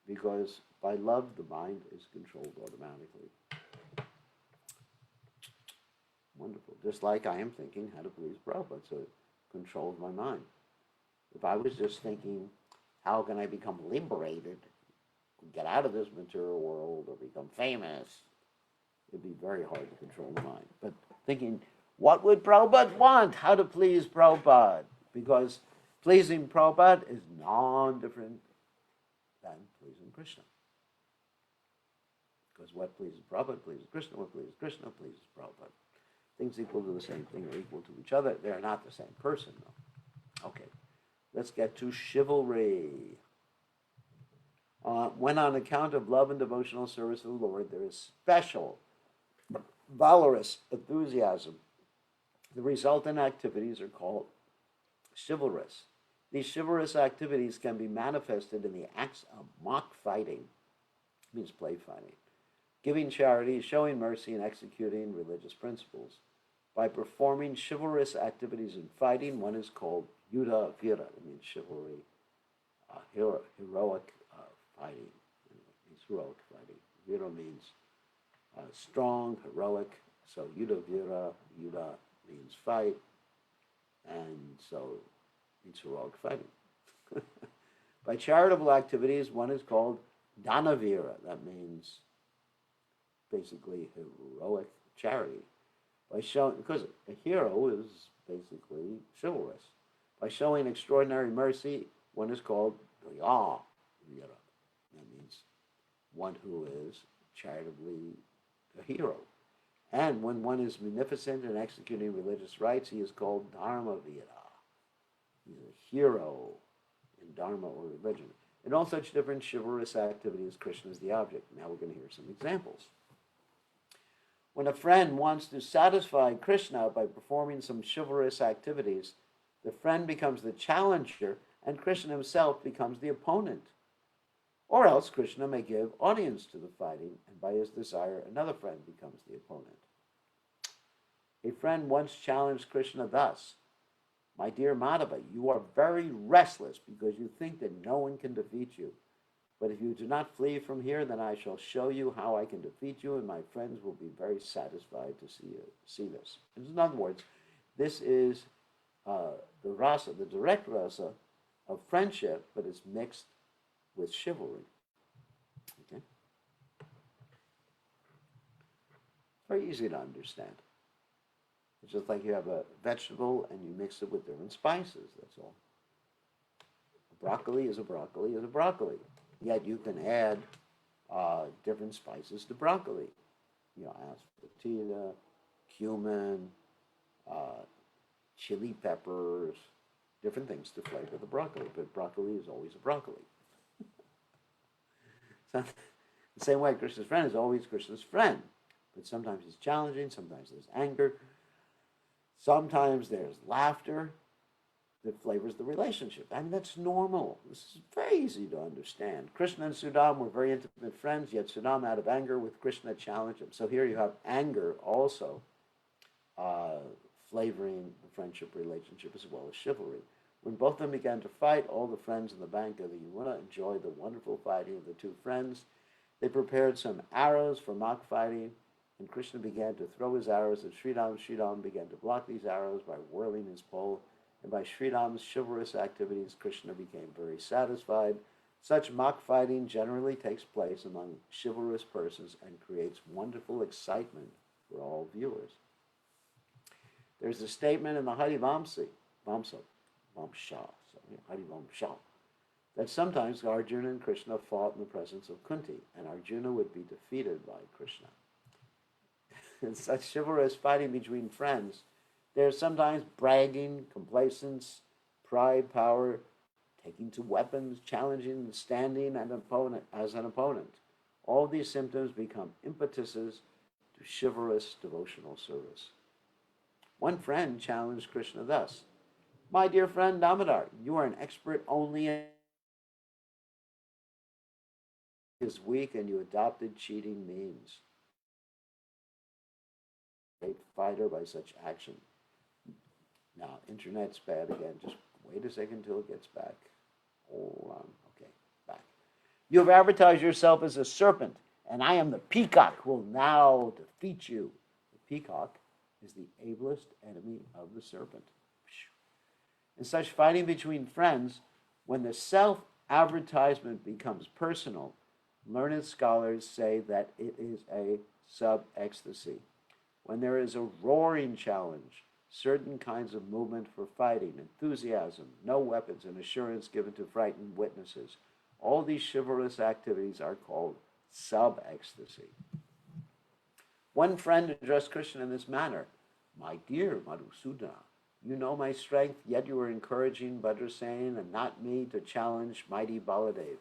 because by love, the mind is controlled automatically. Wonderful. Just like I am thinking how to please Prabhupada, so it controls my mind. If I was just thinking, how can I become liberated, get out of this material world, or become famous, it'd be very hard to control the mind. But thinking, what would Prabhupada want? How to please Prabhupada? Because pleasing Prabhupada is non-different than pleasing Krishna. Because what pleases Prabhupada pleases Krishna, what pleases Krishna pleases Prabhupada. Things equal to the same thing are equal to each other. They're not the same person, though. Okay, let's get to chivalry. When on account of love and devotional service to the Lord, there is special, valorous enthusiasm. The resultant activities are called chivalrous. These chivalrous activities can be manifested in the acts of mock fighting, means play fighting, giving charity, showing mercy, and executing religious principles. By performing chivalrous activities in fighting, one is called Yuddha Vira, it means chivalry, heroic fighting. It means heroic fighting. Vira means strong, heroic. So Yuddha Vira, Yuddha means fight, and so it means heroic fighting. By charitable activities, one is called Danavira. That means basically heroic charity. By showing, because a hero is basically chivalrous. By showing extraordinary mercy, one is called Daya Vira. That means one who is charitably a hero. And when one is munificent in executing religious rites, he is called Dharma Vira. He's a hero in Dharma or religion. In all such different chivalrous activities, Krishna is the object. Now we're going to hear some examples. When a friend wants to satisfy Krishna by performing some chivalrous activities, the friend becomes the challenger and Krishna himself becomes the opponent. Or else Krishna may give audience to the fighting, and by his desire, another friend becomes the opponent. A friend once challenged Krishna thus, "My dear Madhava, you are very restless because you think that no one can defeat you. But if you do not flee from here, then I shall show you how I can defeat you, and my friends will be very satisfied to see this." In other words, this is the rasa, the direct rasa of friendship, but it's mixed with chivalry. Okay? Very easy to understand. It's just like you have a vegetable and you mix it with different spices, that's all. Broccoli is a broccoli is a broccoli. Yet you can add different spices to broccoli. Asafoetida, cumin, uh, chili peppers, different things to flavor the broccoli. But broccoli is always a broccoli. So the same way, Krishna's friend is always Krishna's friend. But sometimes he's challenging, sometimes there's anger, sometimes there's laughter that flavors the relationship. I mean, that's normal. This is very easy to understand. Krishna and Sudam were very intimate friends, yet Sudam, out of anger with Krishna, challenged him. So here you have anger also flavoring the friendship relationship as well as chivalry. When both of them began to fight, all the friends in the bank of the Yamuna enjoyed the wonderful fighting of the two friends. They prepared some arrows for mock fighting, and Krishna began to throw his arrows at Sridham. Sridham began to block these arrows by whirling his pole, and by Sridham's chivalrous activities, Krishna became very satisfied. Such mock fighting generally takes place among chivalrous persons and creates wonderful excitement for all viewers. There's a statement in the Harivamsa, that sometimes Arjuna and Krishna fought in the presence of Kunti, and Arjuna would be defeated by Krishna. In such chivalrous fighting between friends, there's sometimes bragging, complacence, pride, power, taking to weapons, challenging, standing as an opponent. All these symptoms become impetuses to chivalrous devotional service. One friend challenged Krishna thus: "My dear friend Damodar, you are an expert only in is weak, and you adopted cheating means. Great fighter by such action." Now, internet's bad again. Just wait a second till it gets back. Hold on. Okay, back. "You have advertised yourself as a serpent, and I am the peacock who will now defeat you." The peacock is the ablest enemy of the serpent. In such fighting between friends, when the self-advertisement becomes personal, learned scholars say that it is a sub-ecstasy. When there is a roaring challenge, certain kinds of movement for fighting, enthusiasm, no weapons, and assurance given to frightened witnesses, all these chivalrous activities are called sub-ecstasy. One friend addressed Krishna in this manner: "My dear Madhusudana, you know my strength, yet you are encouraging Bhadrasena and not me to challenge mighty Baladev.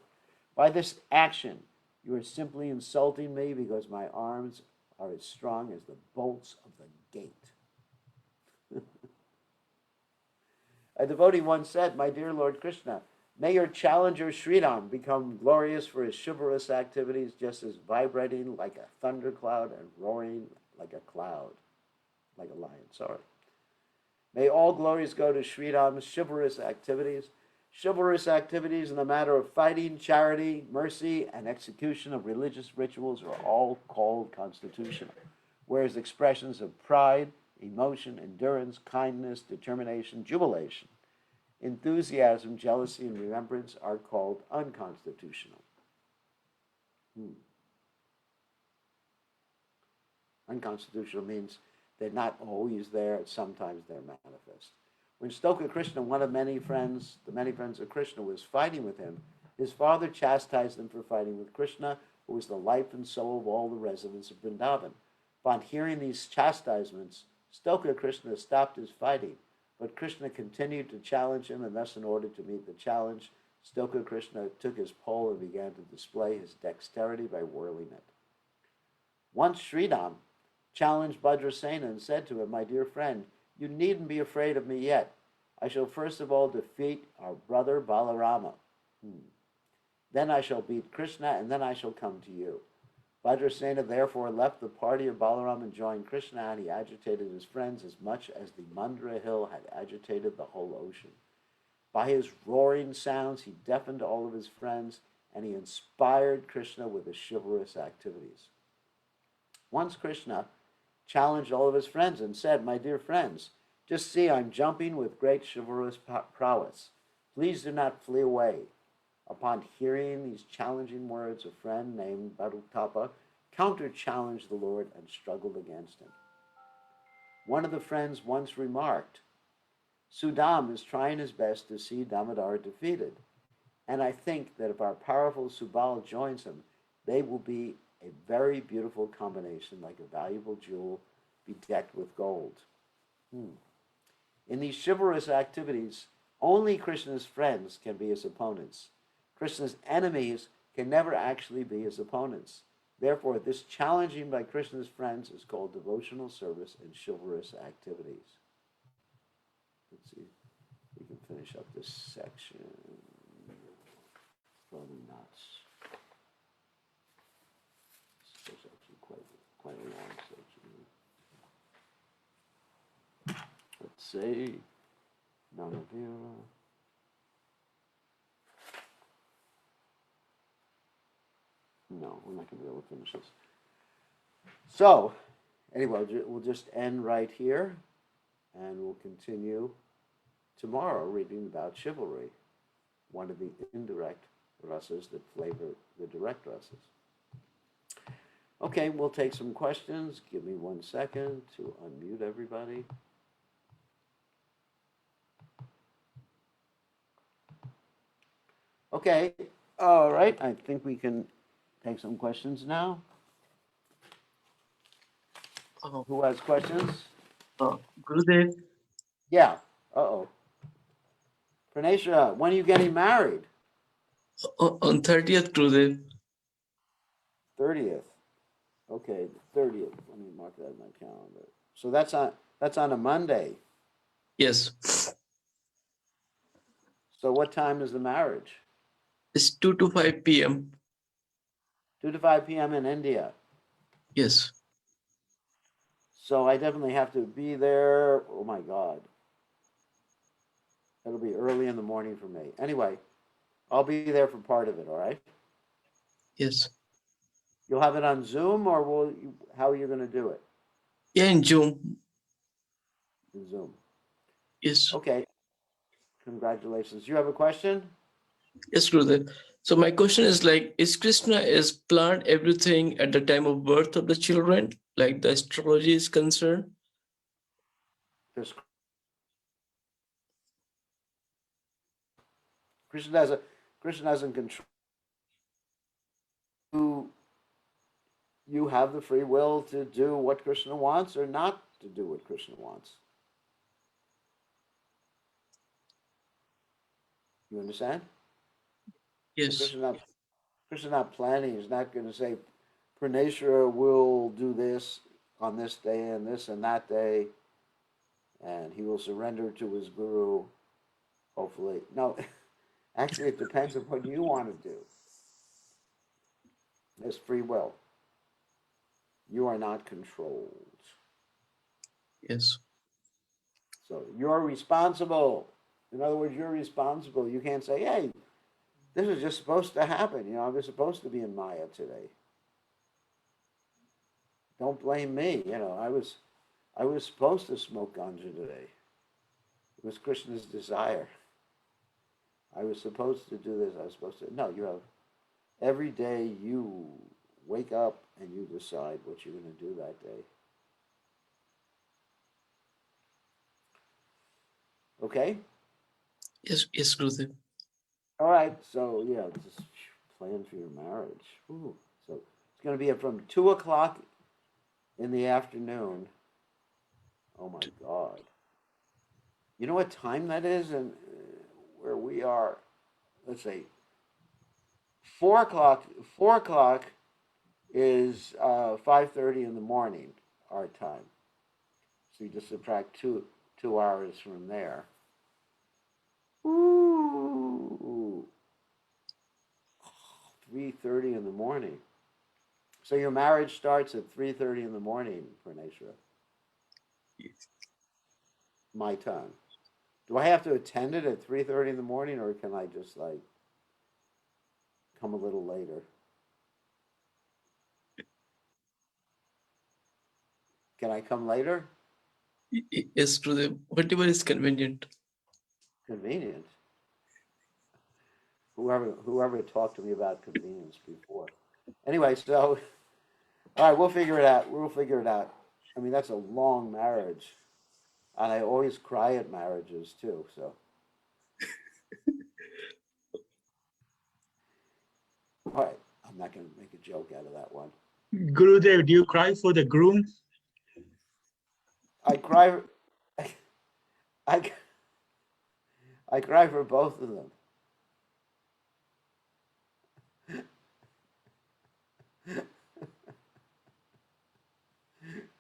By this action, you are simply insulting me because my arms are as strong as the bolts of the gate." A devotee once said, "My dear Lord Krishna, may your challenger Sridham become glorious for his chivalrous activities, just as vibrating like a thundercloud and roaring like a lion, May all glories go to Sridham's chivalrous activities. Chivalrous activities in the matter of fighting, charity, mercy, and execution of religious rituals are all called constitutional, whereas expressions of pride, emotion, endurance, kindness, determination, jubilation, enthusiasm, jealousy, and remembrance are called unconstitutional." Unconstitutional means they're not always there, sometimes they're manifest. When Stoka Krishna, one of the many friends of Krishna, was fighting with him, his father chastised him for fighting with Krishna, who was the life and soul of all the residents of Vrindavan. Upon hearing these chastisements, Stoka Krishna stopped his fighting, but Krishna continued to challenge him, and thus, in order to meet the challenge, Stoka Krishna took his pole and began to display his dexterity by whirling it. Once Sridham challenged Bhadrasena and said to him, "My dear friend, you needn't be afraid of me yet. I shall first of all defeat our brother Balarama. Then I shall beat Krishna, and then I shall come to you." Bhadrasena therefore left the party of Balaram and joined Krishna, and he agitated his friends as much as the Mandra hill had agitated the whole ocean. By his roaring sounds, he deafened all of his friends, and he inspired Krishna with his chivalrous activities. Once Krishna challenged all of his friends and said, "My dear friends, just see, I'm jumping with great chivalrous prowess. Please do not flee away." Upon hearing these challenging words, a friend named Bharutapa counter-challenged the Lord and struggled against him. One of the friends once remarked, Sudam is trying his best to see Damodar defeated. And I think that if our powerful Subal joins him, they will be a very beautiful combination, like a valuable jewel bedecked with gold. In these chivalrous activities, only Krishna's friends can be his opponents. Krishna's enemies can never actually be his opponents. Therefore, this challenging by Krishna's friends is called devotional service and chivalrous activities. Let's see if we can finish up this section. Probably not. This is actually quite a long section. Let's see. Nanavira. No, we're not going to be able to finish this. So, anyway, we'll just end right here, and we'll continue tomorrow reading about chivalry, one of the indirect rasas that flavor the direct rasas. Okay, we'll take some questions. Give me 1 second to unmute everybody. Okay, all right, I think we can take some questions now. Who has questions? Gurudev. Yeah, uh-oh. Pranesha, when are you getting married? On 30th, Gurudev. 30th. Okay, the 30th. Let me mark that in my calendar. So that's on a Monday. Yes. So what time is the marriage? It's 2 to 5 p.m. 2 to 5 p.m. in India. Yes. So I definitely have to be there. Oh my God. It'll be early in the morning for me. Anyway, I'll be there for part of it, all right? Yes. You'll have it on Zoom, or how are you going to do it? Yeah, in Zoom. In Zoom. Yes. Okay. Congratulations. You have a question? Yes, Gurudev. So my question is like, is Krishna is planned everything at the time of birth of the children, like the astrology is concerned? Because Krishna doesn't control. You have the free will to do what Krishna wants or not to do what Krishna wants. You understand? Yes. So Krishna's not planning. He's not going to say, Praneshwara will do this on this day and this and that day, and he will surrender to his guru, hopefully. No, actually, it depends on what you want to do. It's free will. You are not controlled. Yes. So you're responsible. In other words, you're responsible. You can't say, hey, this is just supposed to happen. You know, I was supposed to be in Maya today. Don't blame me. You know, I was supposed to smoke ganja today. It was Krishna's desire. I was supposed to do this. I was supposed to. No, you have every day you wake up and you decide what you're going to do that day. Okay? Yes, yes, Gurudev. All right. So, yeah, just plan for your marriage. Ooh. So it's going to be from 2 o'clock in the afternoon. Oh, my God. You know what time that is and where we are? Let's say 4 o'clock. 4 o'clock is 5:30 in the morning, our time. So you just subtract 2 hours from there. Ooh, 3:30 in the morning. So your marriage starts at 3:30 in the morning, Praneshwara. My time. Do I have to attend it at 3:30 in the morning, or can I just like come a little later? Can I come later? Yes, Gurudev. Whatever is convenient. Convenient. Whoever talked to me about convenience before. Anyway, so all right, we'll figure it out. We'll figure it out. I mean, that's a long marriage. And I always cry at marriages too. So, all right, I'm not going to make a joke out of that one. Gurudev, do you cry for the groom? I cry. I, I cry for both of them.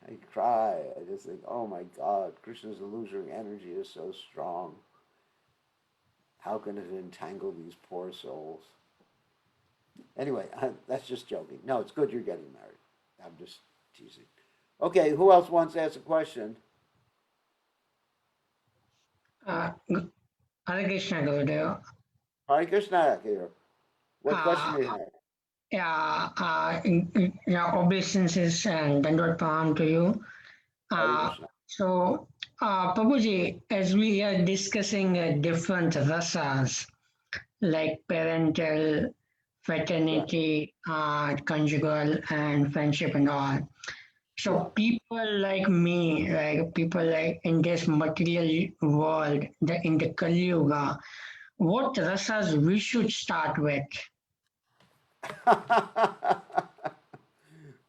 I cry. I just think, oh my God, Krishna's illusory energy is so strong. How can it entangle these poor souls? Anyway, that's just joking. No, it's good you're getting married. I'm just teasing. Okay, who else wants to ask a question? Hare Krishna, Gurudev. Hare Krishna here. What question Uh, do you have? Obeisances and Dandot Pranam to you. Hare Krishna. Prabhuji, as we are discussing different rasas like parental, fraternity, conjugal, and friendship and all. So Yeah. people like me, like people like in this material world, in the Kali Yuga, what rasas we should start with?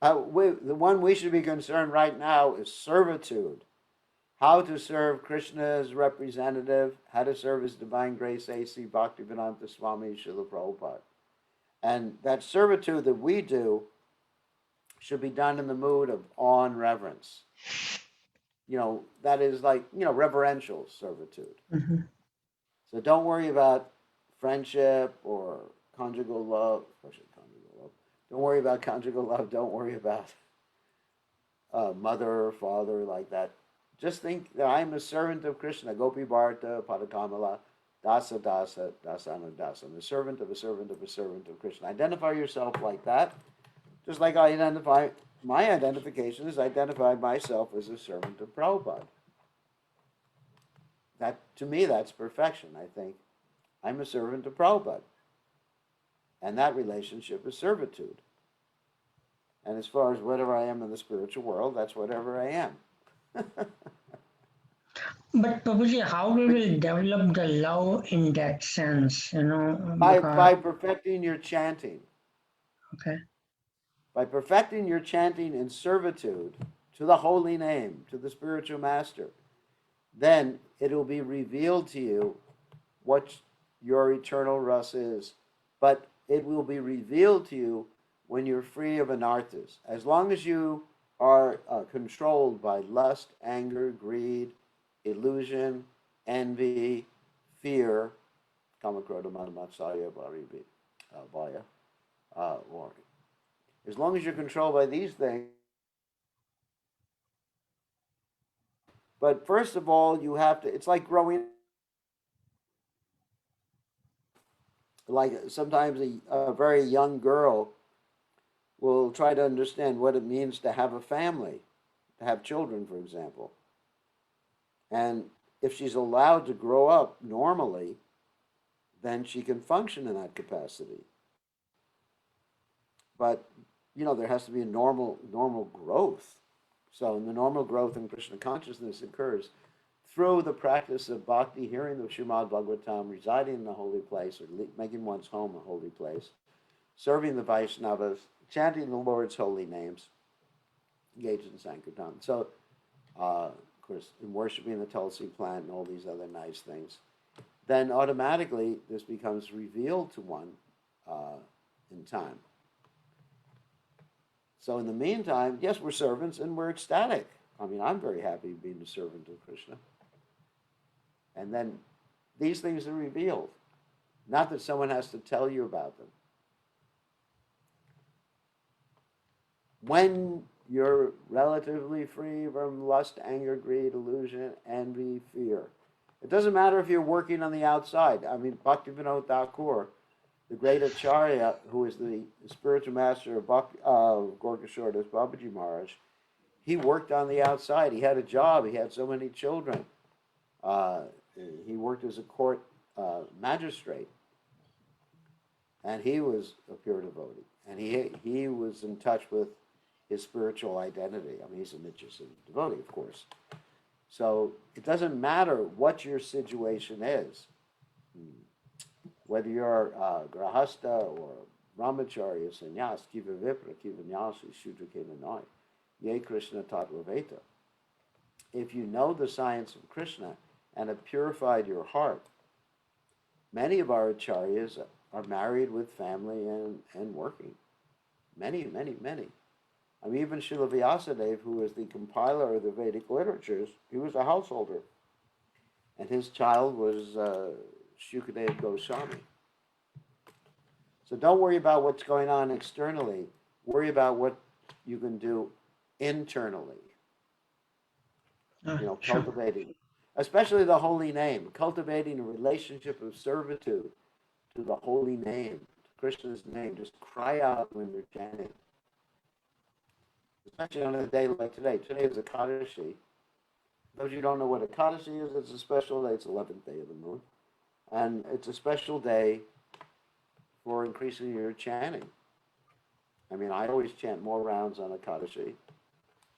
The one we should be concerned right now is servitude. How to serve Krishna as representative, how to serve His Divine Grace A.C. Bhaktivedanta Swami Srila Prabhupada. And that servitude that we do should be done in the mood of awe and reverence. That is like, reverential servitude. Mm-hmm. So don't worry about friendship or conjugal love. Don't worry about conjugal love. Don't worry about mother or father like that. Just think that I'm a servant of Krishna. Gopi Bharata, Padakamala, Dasa Dasa, Dasana Dasa. I'm a servant of a servant of a servant of Krishna. Identify yourself like that. Just like my identification is identify myself as a servant of Prabhupada. That, to me, that's perfection. I think I'm a servant of Prabhupada. And that relationship is servitude. And as far as whatever I am in the spiritual world, that's whatever I am. But Prabhuji, how we will develop the love in that sense, By perfecting your chanting. Okay. By perfecting your chanting in servitude to the holy name, to the spiritual master, then it will be revealed to you what your eternal rasa is. But it will be revealed to you when you're free of anarthas. As long as you are controlled by lust, anger, greed, illusion, envy, fear, kamakroda, manamatsaya, vaya, as long as you're controlled by these things. But first of all, you have to, it's like growing, like sometimes a very young girl will try to understand what it means to have a family, to have children, for example. And if she's allowed to grow up normally, then she can function in that capacity. But, there has to be a normal growth. So the normal growth in Krishna consciousness occurs through the practice of bhakti, hearing the Srimad Bhagavatam, residing in a holy place, or making one's home a holy place, serving the Vaishnavas, chanting the Lord's holy names, engaged in Sankirtan. So, of course, in worshiping the Tulsi plant and all these other nice things, then automatically this becomes revealed to one in time. So in the meantime, yes, we're servants and we're ecstatic. I mean, I'm very happy being a servant of Krishna. And then these things are revealed. Not that someone has to tell you about them. When you're relatively free from lust, anger, greed, illusion, envy, fear. It doesn't matter if you're working on the outside. I mean, Bhaktivinoda Thakur, the great Acharya, who is the spiritual master of Gorkashore Das Babaji Maharaj, he worked on the outside. He had a job. He had so many children. He worked as a court magistrate. And he was a pure devotee. And he was in touch with his spiritual identity. I mean, he's a Nityasiddha devotee, of course. So it doesn't matter what your situation is, whether you're grahasta or brahmacharya, sannyas, kiva vipra, kiva nyasi, shudra, kiva noi, ye Krishna tattva. If you know the science of Krishna and have purified your heart, many of our acharyas are married with family and working. Many, many, many. I mean, even Srila Vyasadeva, who was the compiler of the Vedic literatures, he was a householder. And his child was Shukadeva Goswami. So don't worry about what's going on externally. Worry about what you can do internally. Sure. Cultivating, especially the holy name, cultivating a relationship of servitude to the holy name, to Krishna's name. Just cry out when you're chanting. Especially on a day like today. Today is Ekadashi. Those of you who don't know what Ekadashi is, it's a special day. It's the 11th day of the moon. And it's a special day for increasing your chanting. I mean, I always chant more rounds on Ekadashi.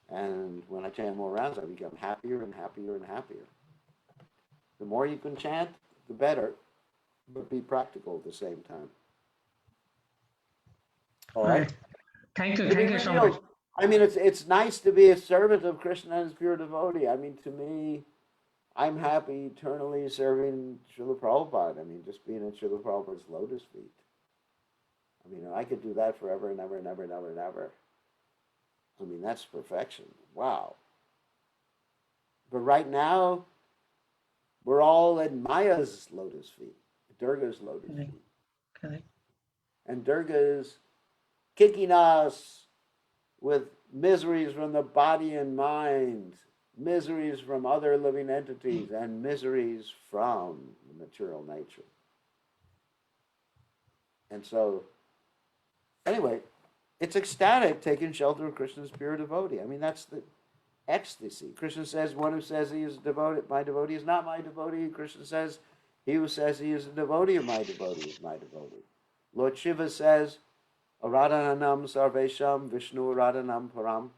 And when I chant more rounds, I become happier and happier and happier. The more you can chant, the better, but be practical at the same time. All right? Thank you. To be Thank you so real, much. I mean, it's nice to be a servant of Krishna and his pure devotee. I mean, to me, I'm happy eternally serving Srila Prabhupada. I mean, just being at Srila Prabhupada's lotus feet. I mean, I could do that forever and ever and ever and ever and ever. I mean, that's perfection. Wow. But right now, we're all at Maya's lotus feet, Durga's lotus feet. Correct. And Durga is kicking us with miseries from the body and mind, miseries from other living entities, and miseries from the material nature. And so, anyway, it's ecstatic taking shelter of Krishna's pure devotee. I mean, that's the ecstasy. Krishna says, one who says he is devoted, my devotee is not my devotee. Krishna says, he who says he is a devotee of my devotee is my devotee. Lord Shiva says, Aradhanam sarvesham Vishnu aradhanam param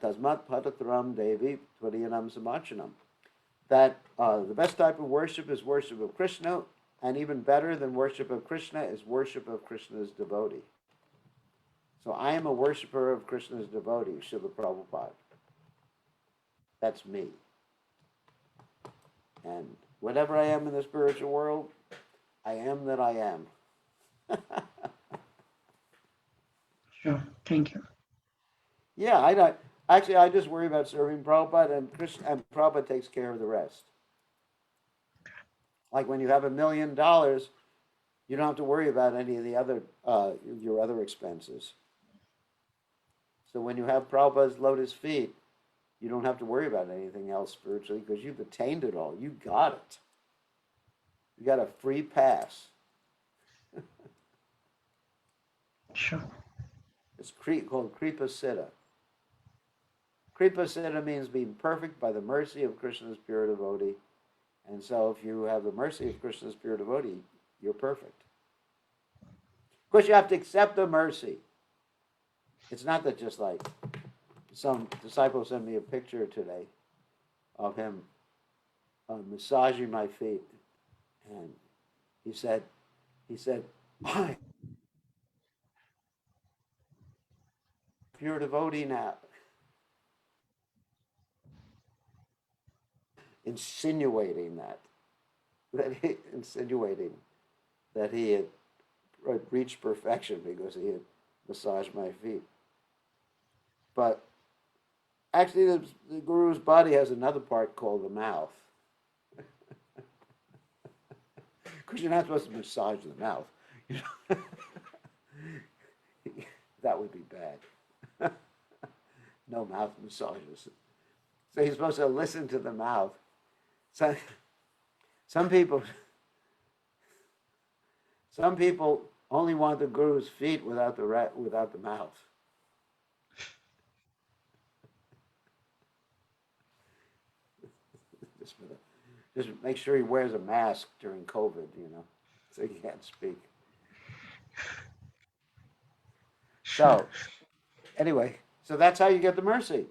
tasmat patatram devi tvariyanam samachanam. That the best type of worship is worship of Krishna, and even better than worship of Krishna is worship of Krishna's devotee. So I am a worshiper of Krishna's devotee, Srila Prabhupada. That's me. And whatever I am in the spiritual world, I am that I am. Sure. Thank you. Yeah, I don't. Actually, I just worry about serving Prabhupada, and Prabhupada takes care of the rest. Like when you have $1 million, you don't have to worry about any of the other your other expenses. So when you have Prabhupada's lotus feet, you don't have to worry about anything else spiritually because you've attained it all. You got it. You got a free pass. Sure. It's called Kripa Siddha. Kripa Siddha means being perfect by the mercy of Krishna's pure devotee. And so if you have the mercy of Krishna's pure devotee, you're perfect. Of course, you have to accept the mercy. It's not that just like some disciple sent me a picture today of him massaging my feet. And he said, "My pure devotee now." Insinuating that he had reached perfection because he had massaged my feet. But actually, the Guru's body has another part called the mouth. Because you're not supposed to massage the mouth. That would be bad. No mouth massages. So you're supposed to listen to the mouth. Some people only want the Guru's feet without the mouth. Just make sure he wears a mask during COVID, so he can't speak. So, anyway, So that's how you get the mercy.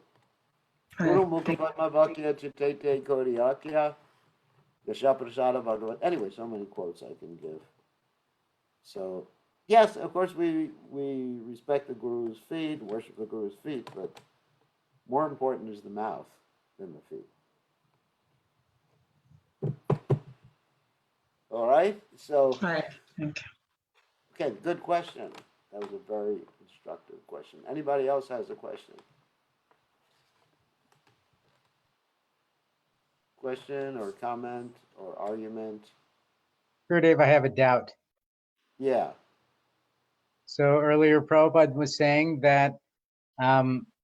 Guru Right. Mukha Padma Vakya Chitete Kodiyakya Yashaprasada Bhagavat. Anyway, so many quotes I can give. So, yes, of course, we respect the Guru's feet, worship the Guru's feet, but more important is the mouth than the feet. All right? So, Right. Thank you. okay, good question. That was a very instructive question. Anybody else has a question? Question or comment or argument? Gurudev, I have a doubt. Yeah. So earlier Prabhupada was saying that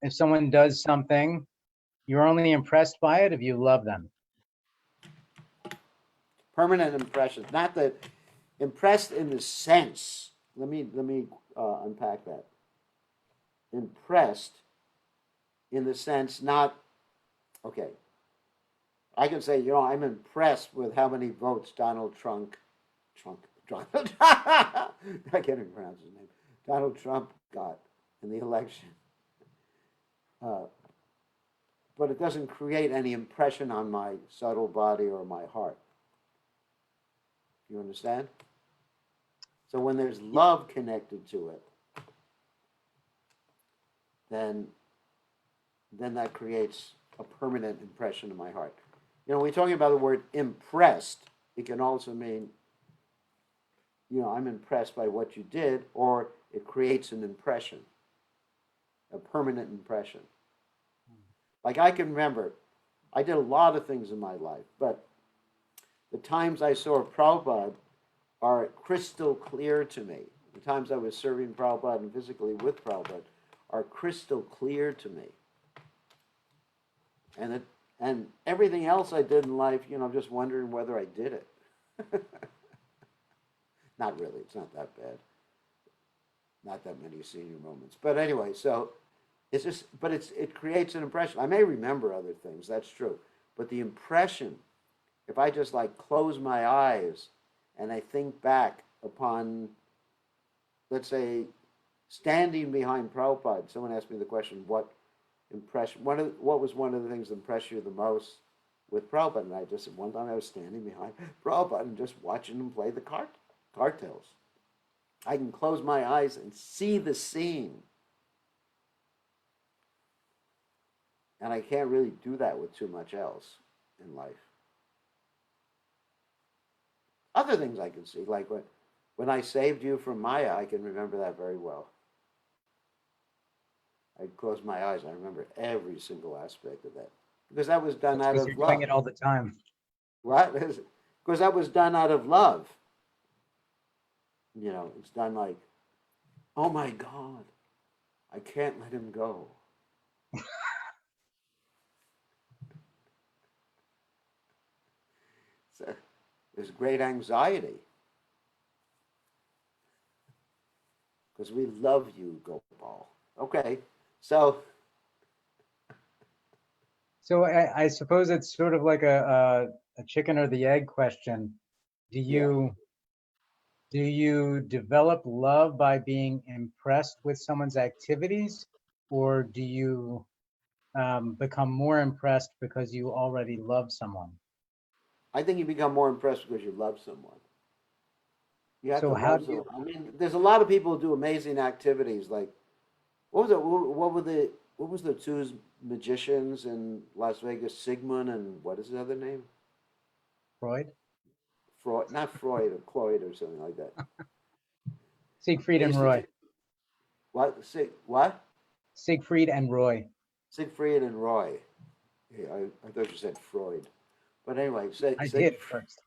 if someone does something, you're only impressed by it if you love them. Permanent impressions. Not that impressed in the sense. Let me unpack that. Impressed in the sense not, okay. I can say, I'm impressed with how many votes Donald Trump, I can't even pronounce his name, Donald Trump got in the election. But it doesn't create any impression on my subtle body or my heart. You understand? So when there's love connected to it, then that creates a permanent impression in my heart. When we're talking about the word impressed, it can also mean, I'm impressed by what you did, or it creates an impression, a permanent impression. Like I can remember, I did a lot of things in my life, but the times I saw Prabhupada are crystal clear to me. The times I was serving Prabhupada and physically with Prabhupada are crystal clear to me. And everything else I did in life, I'm just wondering whether I did it. Not really, it's not that bad. Not that many senior moments. But anyway, so it creates an impression. I may remember other things, that's true. But the impression, if I just like close my eyes and I think back upon, let's say, standing behind Prabhupada, someone asked me the question, what was one of the things that impressed you the most with Prabhupada? And I just said, one time I was standing behind Prabhupada and just watching him play the cartels. I can close my eyes and see the scene. And I can't really do that with too much else in life. Other things I can see, like when I saved you from Maya, I can remember that very well. I close my eyes, I remember every single aspect of that. Because that was done out Because of you're love. doing it all the time. What? Because that was done out of love. It's done like, oh my God, I can't let him go. So there's great anxiety. Because we love you, Gopal. Okay, so. So I suppose it's sort of like a chicken or the egg question. Do you develop love by being impressed with someone's activities, or do you become more impressed because you already love someone? I think you become more impressed because you love someone. You have So to how love do you? someone. I mean, there's a lot of people who do amazing activities. Like, what was the two magicians in Las Vegas, Sigmund and what is the other name? Freud? Freud, not Freud or Cloyd or something like that. Siegfried They and used to Roy. do, what? Siegfried and Roy. Siegfried and Roy. Yeah, I thought you said Freud. But anyway, I did first.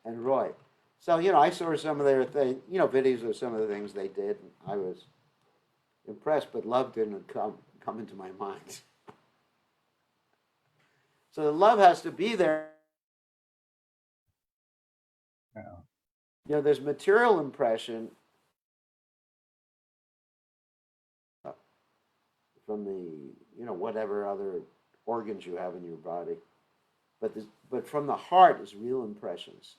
and Roy. So, I saw some of their videos of some of the things they did. And I was impressed, but love didn't come into my mind. So the love has to be there. Oh. There's material impression from the, whatever other organs you have in your body. But from the heart is real impressions.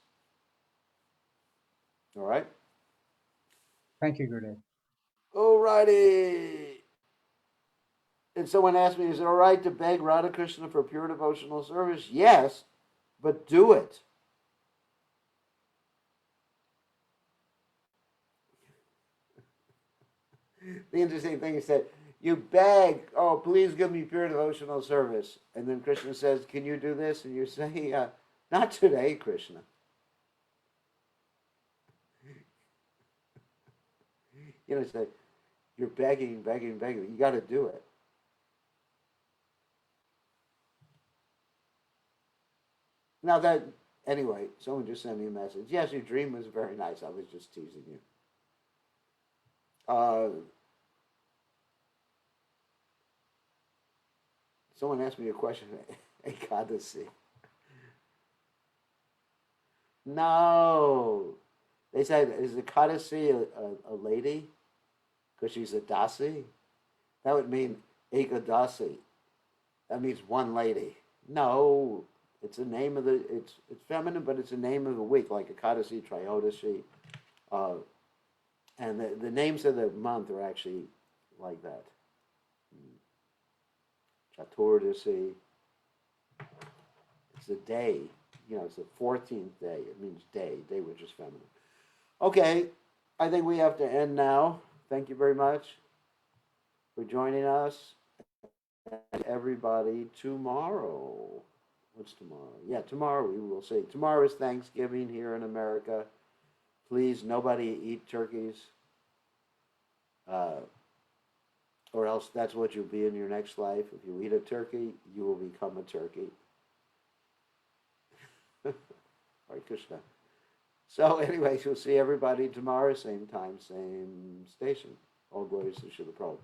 All right? Thank you, Gurudev. Alrighty. And someone asked me, is it all right to beg Radha Krishna for pure devotional service? Yes, but do it. The interesting thing is that you beg, oh, please give me pure devotional service. And then Krishna says, can you do this? And you say, not today, Krishna. You know, it's like you're begging, begging, begging. You got to do it. Now that, anyway, someone just sent me a message. Yes, your dream was very nice. I was just teasing you. Someone asked me a question. Ekadasi. No. They said, is Ekadasi a lady? Because she's a dasi? That would mean Ekadasi. That means one lady. No. It's a name of it's feminine, but it's a name of the week, like Ekadasi, Trayodasi. And the names of the month are actually like that. Chaturdasi. It's a day. You know, it's the 14th day. It means day, which is feminine. Okay, I think we have to end now. Thank you very much for joining us. And everybody, tomorrow. What's tomorrow? Yeah, tomorrow we will see. Tomorrow is Thanksgiving here in America. Please, nobody eat turkeys. Or else that's what you'll be in your next life. If you eat a turkey, you will become a turkey. Hare Krishna. So anyways, we'll see everybody tomorrow, same time, same station. All glories to Srila Prabhupada.